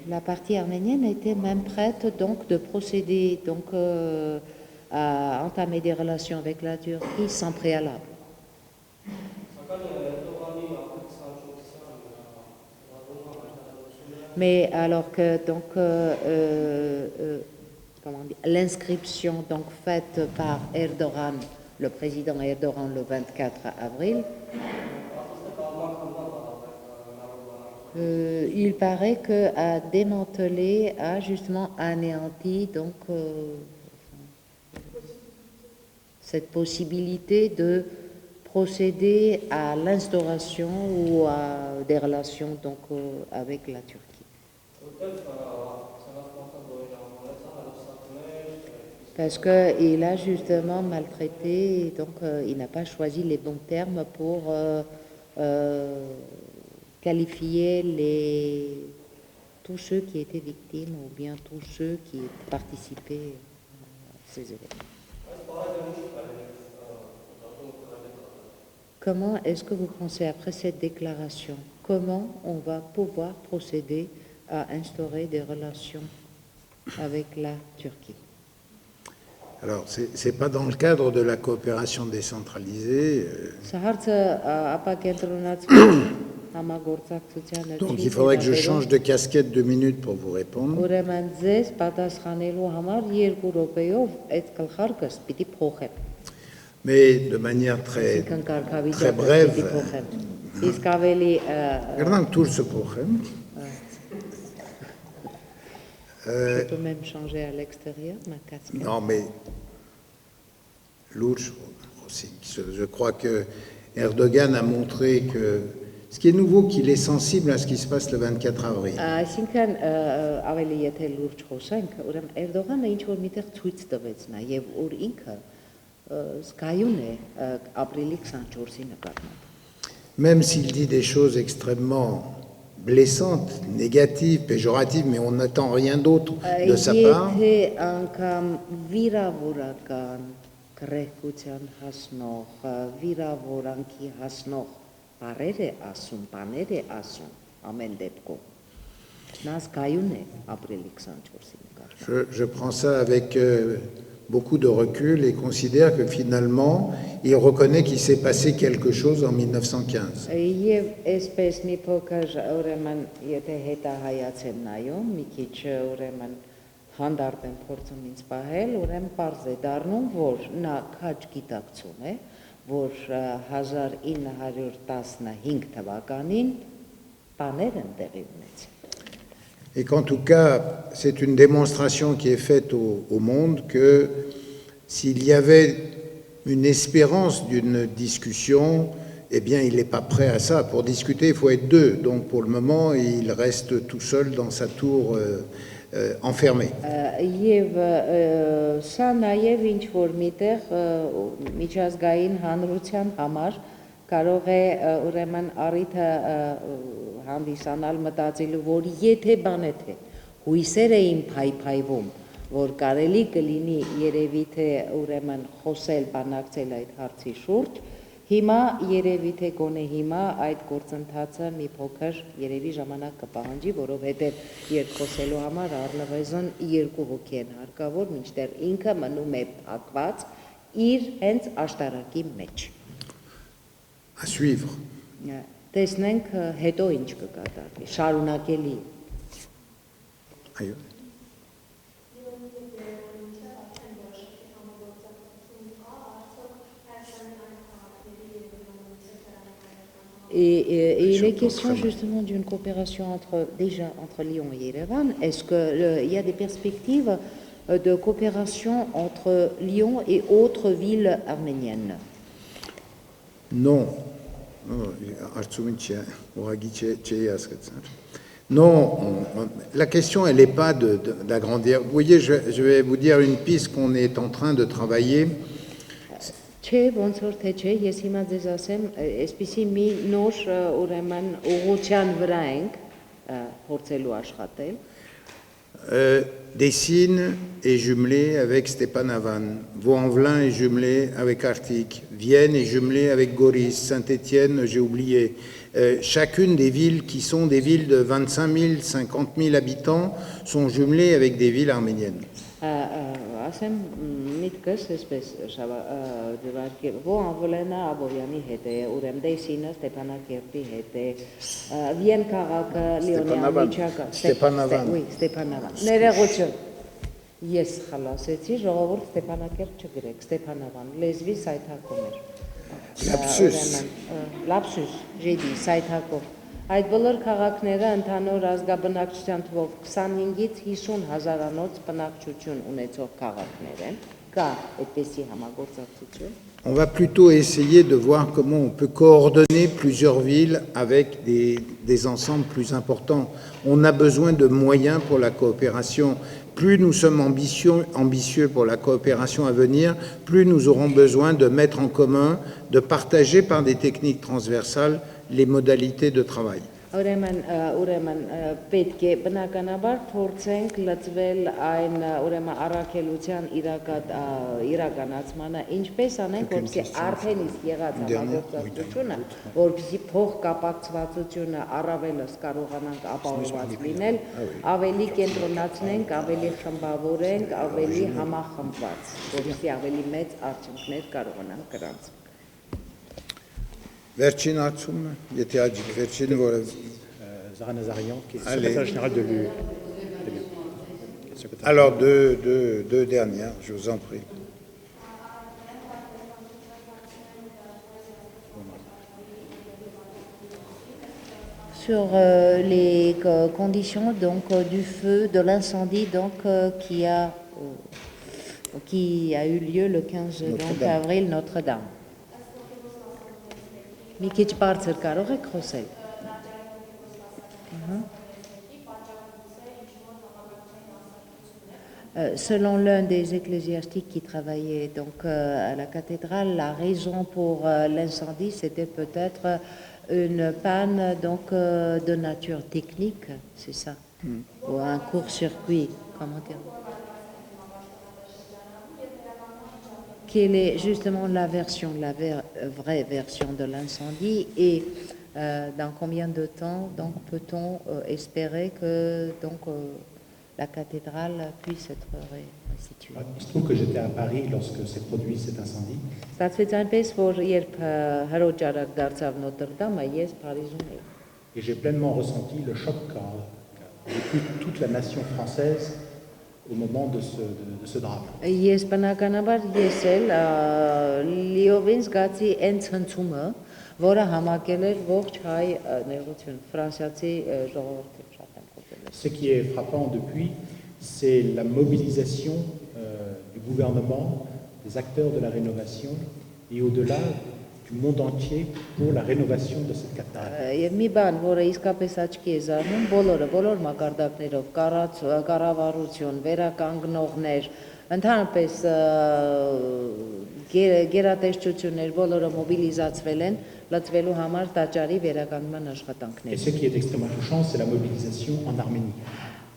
La partie arménienne était même prête donc de procéder donc à entamer des relations avec la Turquie sans préalable. Mais alors que donc l'inscription donc faite par Erdogan, le président Erdogan le 24 avril, il paraît qu'a démantelé, a justement anéanti donc cette possibilité de procéder à l'instauration ou à des relations donc avec la Turquie. Parce qu'il a justement maltraité, donc il n'a pas choisi les bons termes pour qualifier tous ceux qui étaient victimes ou bien tous ceux qui participaient à ces événements. Comment est-ce que vous pensez, après cette déclaration, comment on va pouvoir procéder à instaurer des relations avec la Turquie? Alors, ce n'est pas dans le cadre de la coopération décentralisée. Donc, il faudrait que je change de casquette 2 minutes pour vous répondre. Mais de manière très brève. Regardons tout ce problème. Je peux même changer à l'extérieur ma casquette. Non, mais Louch aussi. Je crois que Erdogan a montré que ce qui est nouveau, qu'il est sensible à ce qui se passe le 24 avril. Այսինքն ավելի եթե լուրջ խոսենք, ուրեմն Էրդողանը ինչ որ միտեղ ցույց տվեց նաև որ ինքը զգայուն է ապրիլի 24-ի նկատմամբ. Même s'il dit des choses extrêmement blessantes, négatives, péjoratives, mais on n'attend rien d'autre de sa part. Եթե անգամ վիրավորական գրեհկության հասնող, վիրավորանքի հասնող բառեր է ասում, բաներ է ասում ամեն դեպքում. Նա զգայուն է ապրիլի 24-ի նկատմամբ. Je prends ça avec beaucoup de recul et considère que finalement, il reconnaît qu'il s'est passé quelque chose en 1915. Եվ այսպես մի փոքր ուրեմն եթե հետահայացեմ նայում, մի քիչ ուրեմն հանդարտ եմ փորձում ինձ պահել, ուրեմն պարզ է դառնում, որ նա քաջ գիտակցում է, որ 1915 թվականին բաներ են տեղի ունեցել։ Et qu'en tout cas, c'est une démonstration qui est faite au monde que s'il y avait une espérance d'une discussion, eh bien, il n'est pas prêt à ça. Pour discuter, il faut être deux. Donc, pour le moment, il reste tout seul dans sa tour enfermée. Եվ սա նաև ինչ-որ միտեղ միջազգային հանրության համար կարող է ուրեմն առիթը հանդիսանալ մտածելու, որ եթե բան է թե հույսեր էին փայփայվում, որ կարելի կլինի երևի թե ուրեմն խոսել, բանակցել այդ հարցի շուրջ, հիմա երևի թե գոնե հիմա այդ գործընթացը մի փոքր երևի ժամանակ կպահանջի, որովհետև երբ խոսելու համար առնվազն 2 հոգի են հարկավոր, մինչդեռ ինքը մնում է փակված իր հենց աշտարակի մեջ։ À suivre. Տեսնենք հետո ինչ կկատարվի, շարունակելի։ Այո. Et il est question justement d'une coopération entre Lyon et Yerevan. Est-ce qu'il y a des perspectives de coopération entre Lyon et autres villes arméniennes? Non. Non, la question, elle n'est pas d'agrandir. Vous voyez, je vais vous dire une piste qu'on est en train de travailler. Չէ, ոնց որ թե չէ, ես հիմա ձեզ ասեմ, այսպիսի մի նոր ուրեմն ուղղության վրա ենք փորձելու աշխատել։ Dessine est jumelé avec Stepanavan, Vaux-en-Velin est jumelé avec Arctique, Vienne est jumelé avec Goris, Saint-Étienne, j'ai oublié. Chacune des villes qui sont des villes de 25 000, 50 000 habitants sont jumelées avec des villes arméniennes. Ասեմ միտքս այսպես դեպի Վոանվոլենը Աբովյանի հետ է, ուրեմն Դեսինը Ստեփանակերտի հետ է, Վիեն քաղաքը Լիոնի միջակա Ստեփանավան։ Oui, Ստեփանավան։ Ներողություն։ Ես խլասեցի, ժողովուրդ Ստեփանակերտ չգրեք, Ստեփանավան, լեզվի սայթակում էր։ Lapsus, j'ai dit, սայթակով։ Այդ բոլոր քաղաքները ընդհանուր ազգաբնակչության թվով 25-ից 50 հազարանոց բնակչություն ունեցող քաղաքներ են, կա այդպիսի համագործակցություն։ On va plutôt essayer de voir comment on peut coordonner plusieurs villes avec des ensembles plus importants. On a besoin de moyens pour la coopération. Plus nous sommes ambitieux pour la coopération à venir, plus nous aurons besoin de mettre en commun, de partager par des techniques transversales les modalités de travail. Ուրեմն պետք է բնականաբար փորձենք լծվել այն ուրեմն առաքելության իրականացմանը, ինչպես անենք, որպեսզի արդեն իսկ եղած համագործակցությունը, որպեսզի փոխկապակցվածությունը առավելս կարողանանք ապահովված լինել, ավելի կենտրոնացնենք, ավելի խմբավորենք, ավելի համախմբված, որպեսզի ավելի մեծ արդյունքներ կարողանանք գրանցել։ Վերջին հարցումը, եթե աջիկ վերջինը, որը Zara Nazarian, qui est secrétaire général de l'UE. Alors, deux dernières, je vous en prie. Sur les conditions donc du feu, de l'incendie donc qui a eu lieu le 15 avril Notre-Dame. Մի քիչ բարձր կարող եք խոսել։ Selon l'un des ecclésiastiques qui travaillait donc à la cathédrale, la raison pour l'incendie, c'était peut-être une panne donc de nature technique, c'est ça, ou un court-circuit, comment dire. Quelle est justement la vraie version de l'incendie et dans combien de temps donc peut-on espérer que donc la cathédrale puisse être restituée? Il se trouve que j'étais à Paris lorsque s'est produit cet incendie. Et j'ai pleinement ressenti le choc qu'a vécu toute la nation française au moment de ce drame. Ես բնականաբար ես էլ լիովին զգացի այն ցնցումը, որը համակել էր ողջ հայ ներողություն ֆրանսիացի ժողովրդին շատ եմ խոսել։ Ce qui est frappant depuis, c'est la mobilisation du gouvernement, des acteurs de la rénovation et au-delà du monde entier pour la rénovation de cette cathédrale. Եվ մի բան, որը իսկապես աչքի է զարնում, բոլոր մակարդակներով, կառավարություն, վերականգնողներ, ընդհանրապես գերատեսչություններ, բոլորը մոբիլիզացվել են լծվելու համար տաճարի վերականգնման Et աշխատանքներ։ ce qui est extrêmement touchant, c'est la mobilisation en Arménie.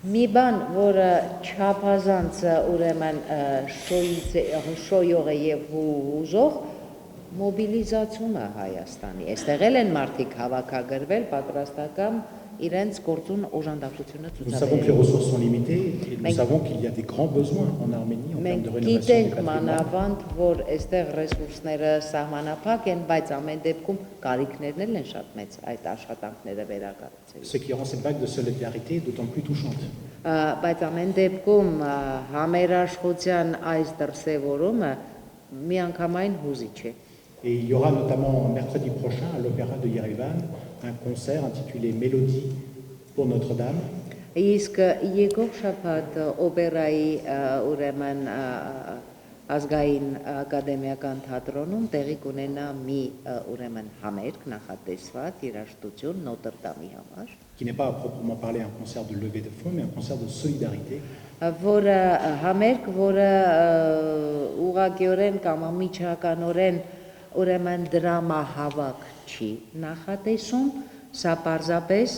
Մի բան, որը չափազանց ուրեմն շոյող է եւ հուզող, մոբիլիզացումը Հայաստանի։ Այստեղ են մարդիկ հավաքագրվել, պատրաստական իրենց գործուն օժանդակությունը Nous savons que les ցուցաբերել։ ressources sont limitées et nous savons qu'il y a des grands besoins en Arménie en termes Մենք de rénovation du գիտենք patrimoine. մանավանդ, որ այստեղ ռեսուրսները սահմանափակ են, բայց ամեն դեպքում կարիքներն են շատ մեծ այդ աշխատանքները վերակառուցելու։ Ce qui rend cette vague de solidarité d'autant plus touchante. Բայց ամեն դեպքում համերաշխության այս դրսևորումը միանգամայն հուզիչ է։ Et il y aura notamment mercredi prochain à l'Opéra de Yerevan un concert intitulé Mélodie pour Notre-Dame. Իսկ եկող շաբաթ օպերայի ուրեմն ազգային ակադեմիական թատրոնում տեղի կունենա մի ուրեմն համերգ նախատեսված երաժշտություն Նոտրդամի համար, Qui n'est pas à proprement parler un concert de levée de fonds, mais un concert de solidarité. որը համերգ, որը ուղղակիորեն կամ ամիջականորեն ուրեմն դրամահավաք չի նախատեսում, սա պարզապես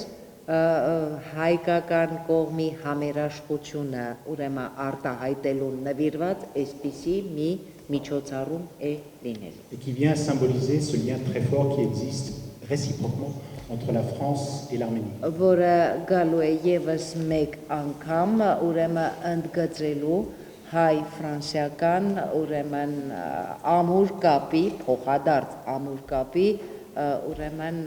հայկական կողմի համերաշխությունը ուրեմն արտահայտելու նվիրված այսպիսի մի միջոցառում է լինելու։ Et qui vient symboliser ce lien très fort qui existe réciproquement entre la France et l'Arménie. Որը գալու է եւս մեկ անգամ ուրեմն ընդգծելու հայ-ֆրանսիական ուրեմն ամուր կապի, փոխադարձ ամուր կապի ուրեմն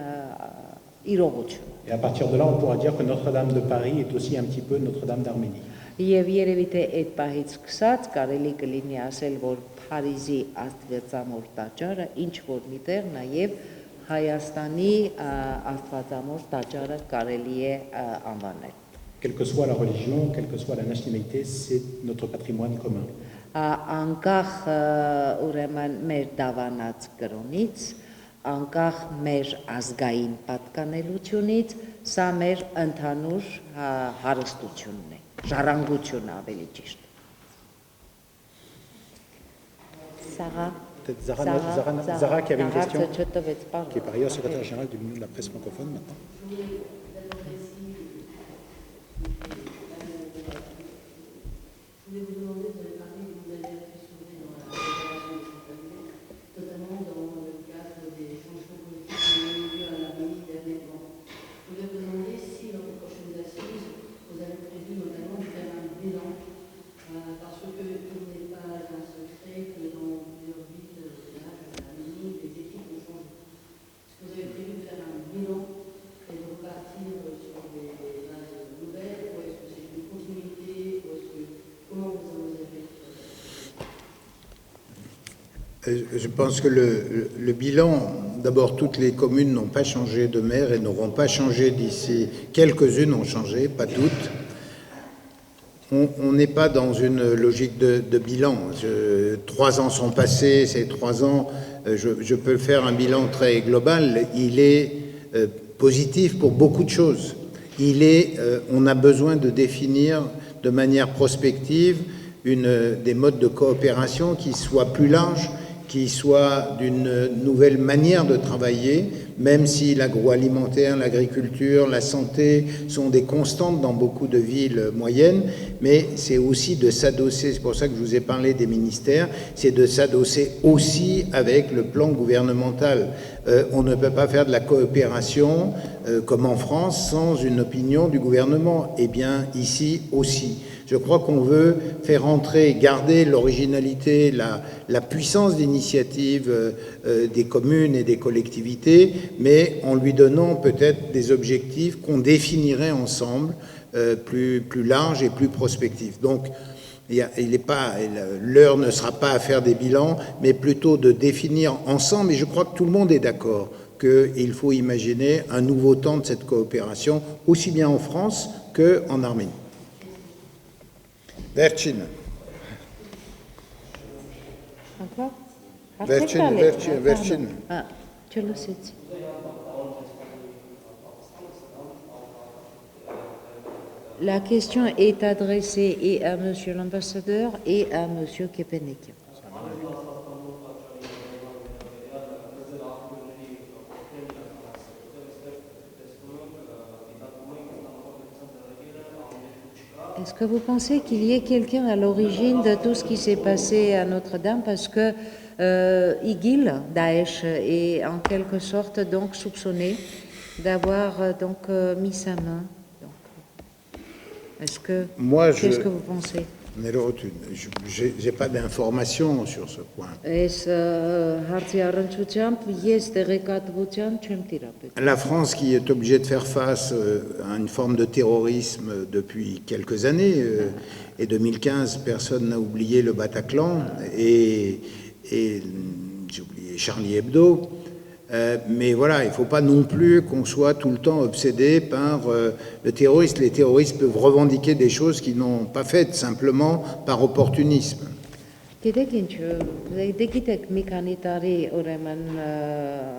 իրողություն։ Et à partir de là, on pourra dire que Notre-Dame de Paris est aussi un petit peu Notre-Dame d'Arménie. Եվ երևի թե այդ պահից սկսած կարելի կլինի ասել, որ Փարիզի Աստվածամոր տաճարը ինչ որ միտեղ նաև Հայաստանի Աստվածամոր տաճարը կարելի է անվանել։ Quelle que soit la religion, quelle que soit la nationalité, c'est notre patrimoine commun. Անկախ ուրեմն մեր դավանած կրոնից, անկախ մեր ազգային պատկանելությունից, սա մեր ընդհանուր հարստությունն է, ժառանգությունը ավելի ճիշտ։ Peut-être Zara qui avait une question, չտվեց, qui est par ailleurs secrétaire général de l'Union de la presse francophone maintenant. Je voulais vous demander, vous avez parlé d'une nouvelle vertu sauvée dans la coopération transfrontalière, notamment dans le cadre des changements politiques qui ont eu lieu à l'Arménie dernièrement. Je voulais vous demander si, dans les prochaines assises, vous avez prévu notamment de faire un bilan, parce que il n'est pas un secret que dans plusieurs villes de l'Arménie, les équipes ont changé. Est-ce que vous avez prévu de faire un bilan et de repartir sur des bases nouvelles, ou est-ce que c'est une continuité, ou est-ce que comment vous envisagez? Je pense que le bilan, d'abord, toutes les communes n'ont pas changé de maire et n'auront pas changé d'ici. Quelques-unes ont changé, pas toutes. On n'est pas dans une logique de bilan. 3 ans sont passés, ces 3 ans, je peux faire un bilan très global. Il est positif pour beaucoup de choses. On a besoin de définir de manière prospective des modes de coopération qui soient plus larges, qui soient d'une nouvelle manière de travailler, même si l'agroalimentaire, l'agriculture, la santé sont des constantes dans beaucoup de villes moyennes, mais c'est aussi de s'adosser, c'est pour ça que je vous ai parlé des ministères, c'est de s'adosser aussi avec le plan gouvernemental. On ne peut pas faire de la coopération comme en France sans une opinion du gouvernement, et bien ici aussi. Je crois qu'on veut faire entrer, garder l'originalité, la puissance d'initiative des communes et des collectivités, mais en lui donnant peut-être des objectifs qu'on définirait ensemble, plus larges et plus prospectifs. Donc, l'heure ne sera pas à faire des bilans, mais plutôt de définir ensemble, et je crois que tout le monde est d'accord. qu'il faut imaginer un nouveau temps de cette coopération, aussi bien en France qu'en Arménie. Vercin. Encore? Vercin. Ah, tu le sais. La question est adressée et à Monsieur l'ambassadeur et à Monsieur Kepenekian. Est-ce que vous pensez qu'il y ait quelqu'un à l'origine de tout ce qui s'est passé à Notre-Dame? Parce que IGIL, Daesh, est en quelque sorte donc soupçonné d'avoir mis sa main. Qu'est-ce que vous pensez? Je n'ai pas d'informations sur ce point. La France, qui est obligée de faire face à une forme de terrorisme depuis quelques années, et 2015, personne n'a oublié le Bataclan et j'ai oublié Charlie Hebdo. Mais voilà, il ne faut pas non plus qu'on soit tout le temps obsédé par le terrorisme. Les terroristes peuvent revendiquer des choses qu'ils n'ont pas faites, simplement par opportunisme. Գիտեք ինչ, գիտեք մի քանի տարի ուրեմն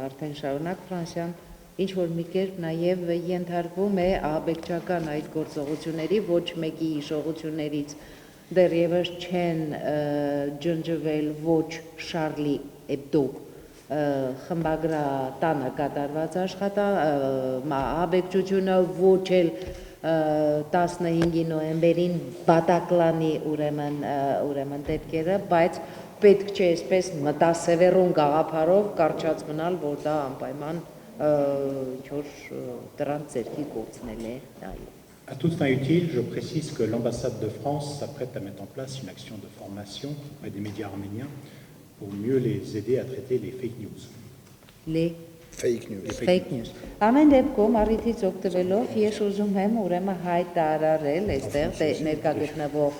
արդեն շարունակ Ֆրանսիան ինչ որ մի կերպ նաև ենթարկվում է ահաբեկչական այդ գործողությունների, ոչ մեկի հիշողություններից դեռևս չեն ջնջվել ոչ Շարլի Էբդո խմբագրատանը կատարված ահաբեկչությունը, ոչ էլ 15 նոյեմբերին Բատակլանի ուրեմն դեպքերը, բայց պետք չէ այսպես մտասևեռուն գաղափարով կարճած մնալ, որ դա անպայման ինչ-որ դրանց ձեռքի կորցնել է նայում։ À toute fin utile, je précise que l'ambassade de France s'apprête à mettre en place une action de formation auprès des médias arméniens pour mieux les aider à traiter les fake news. Les Fake news. Fake news. Ամեն դեպքում առիթից օգտվելով ես ուզում եմ ուրեմն հայտարարել այստեղ ներկա գտնվող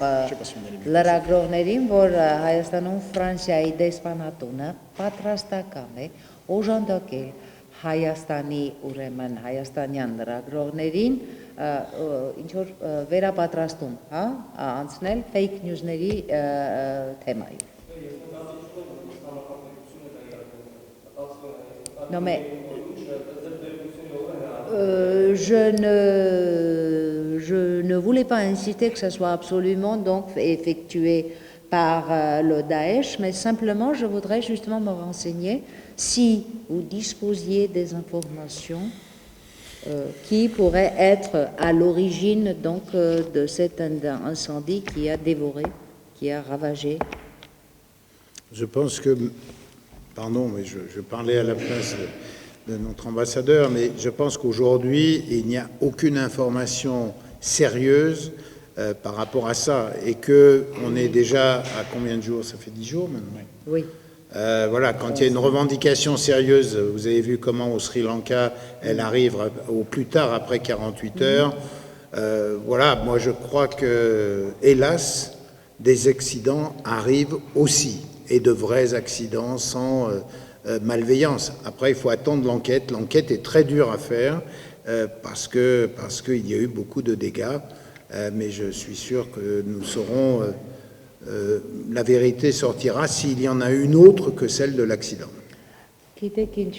լրագրողներին, որ Հայաստանում Ֆրանսիայի դեսպանատունը պատրաստական է օժանդակել Հայաստանի ուրեմն հայաստանյան լրագրողներին ինչ որ վերապատրաստում, անցնել fake news-ների թեմայով։ Non mais je ne voulais pas inciter que ça soit absolument donc effectué par le Daesh, mais simplement je voudrais justement me renseigner si vous disposiez des informations qui pourraient être à l'origine donc de cet incendie qui a dévoré, qui a ravagé. Je pense que, pardon, mais je parlais à la place de notre ambassadeur, mais je pense qu'aujourd'hui, il n'y a aucune information sérieuse par rapport à ça, et qu'on est déjà à combien de jours? Ça fait 10 jours maintenant. Oui. Voilà, quand il y a une revendication sérieuse, vous avez vu comment au Sri Lanka, elle arrive au plus tard après 48 heures. Voilà, moi je crois que, hélas, des accidents arrivent aussi, et de vrais accidents sans malveillance. Après, il faut attendre l'enquête. L'enquête est très dure à faire parce qu'il y a eu beaucoup de dégâts, mais je suis sûr que nous saurons... la vérité sortira s'il y en a une autre que celle de l'accident. Գիտեք ինչ,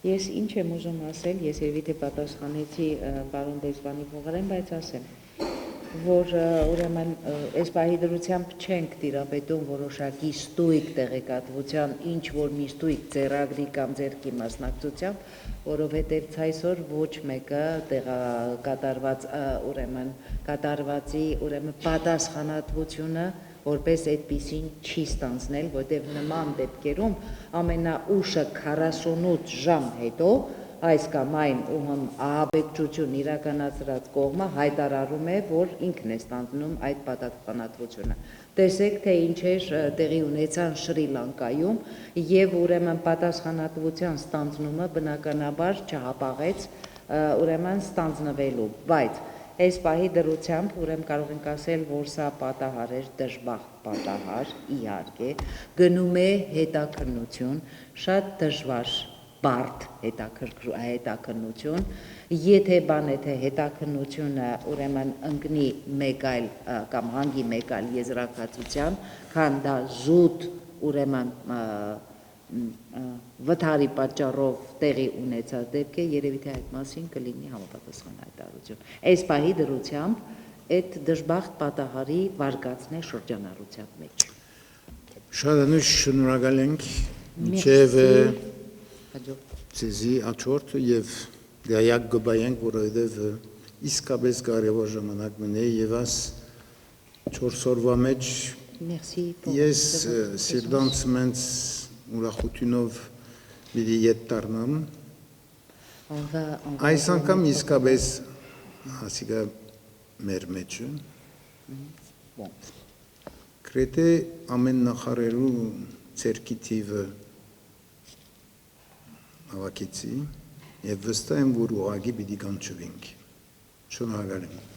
ես ինչ եմ ուզում ասել, ես երևի թե պատասխանեցի պարոն դեսպանի փոխարեն, բայց ասեմ, որ ուրեմն այս պահի դրությամբ չենք տիրապետում որոշակի ստույգ տեղեկատվության, ինչ որ մի ստույգ ձեռագրի կամ ձեռքի մասնակցությամբ, որովհետև այսօր ոչ մեկը կատարվածի պատասխանատվությունը որպես այդպիսին չի ստանձնել, որտեղ նման դեպքերում ամենաուշը 48 ժամ հետո այս կամ այն ում ահաբեկչություն իրականացրած կողմը հայտարարում է, որ ինքն է ստանձնում այդ պատասխանատվությունը։ Տեսեք, թե ինչեր տեղի ունեցան Շրի Լանկայում եւ ուրեմն պատասխանատվության ստանձնումը բնականաբար չհապաղեց ուրեմն ստանձնվելու, բայց այս պահի դրությամբ ուրեմն կարող ենք ասել, որ սա պատահար էր, դժբախտ պատահար, իհարկե, գնում է հետաքննություն, շատ դժվար բարդ հետաքննություն, եթե բան է թե հետաքննությունը ուրեմն ընկնի մեկ այլ կամ հանգի մեկ այլ եզրակացության, քան դա զուտ ուրեմն վթարի պատճառով տեղի ունեցած դեպք է, երևի թե այդ մասին կլինի համապատասխան հայտարարություն։ Այս պահի դրությամբ այդ դժբախտ պատահարի վարկածն է շրջանառության մեջ։ Շարանուշ շնորհակալ ենք մինչև ցեզի աչորդ եւ դիակ գբայենք, որովհետեւ իսկապես կարևոր ժամանակ մնե եւ աս 4 օրվա մեջ ես սիրտանց մենց ուրախությունով մի ետ դառնամ այս անգամ իսկապես ասիկա մեր մեջը Գրեթե ամեն նախարարու ցերկի թիվը հավաքեցի եւ վստահ եմ որ ուղղակի պիտի կանչվենք շնորհակալ եմ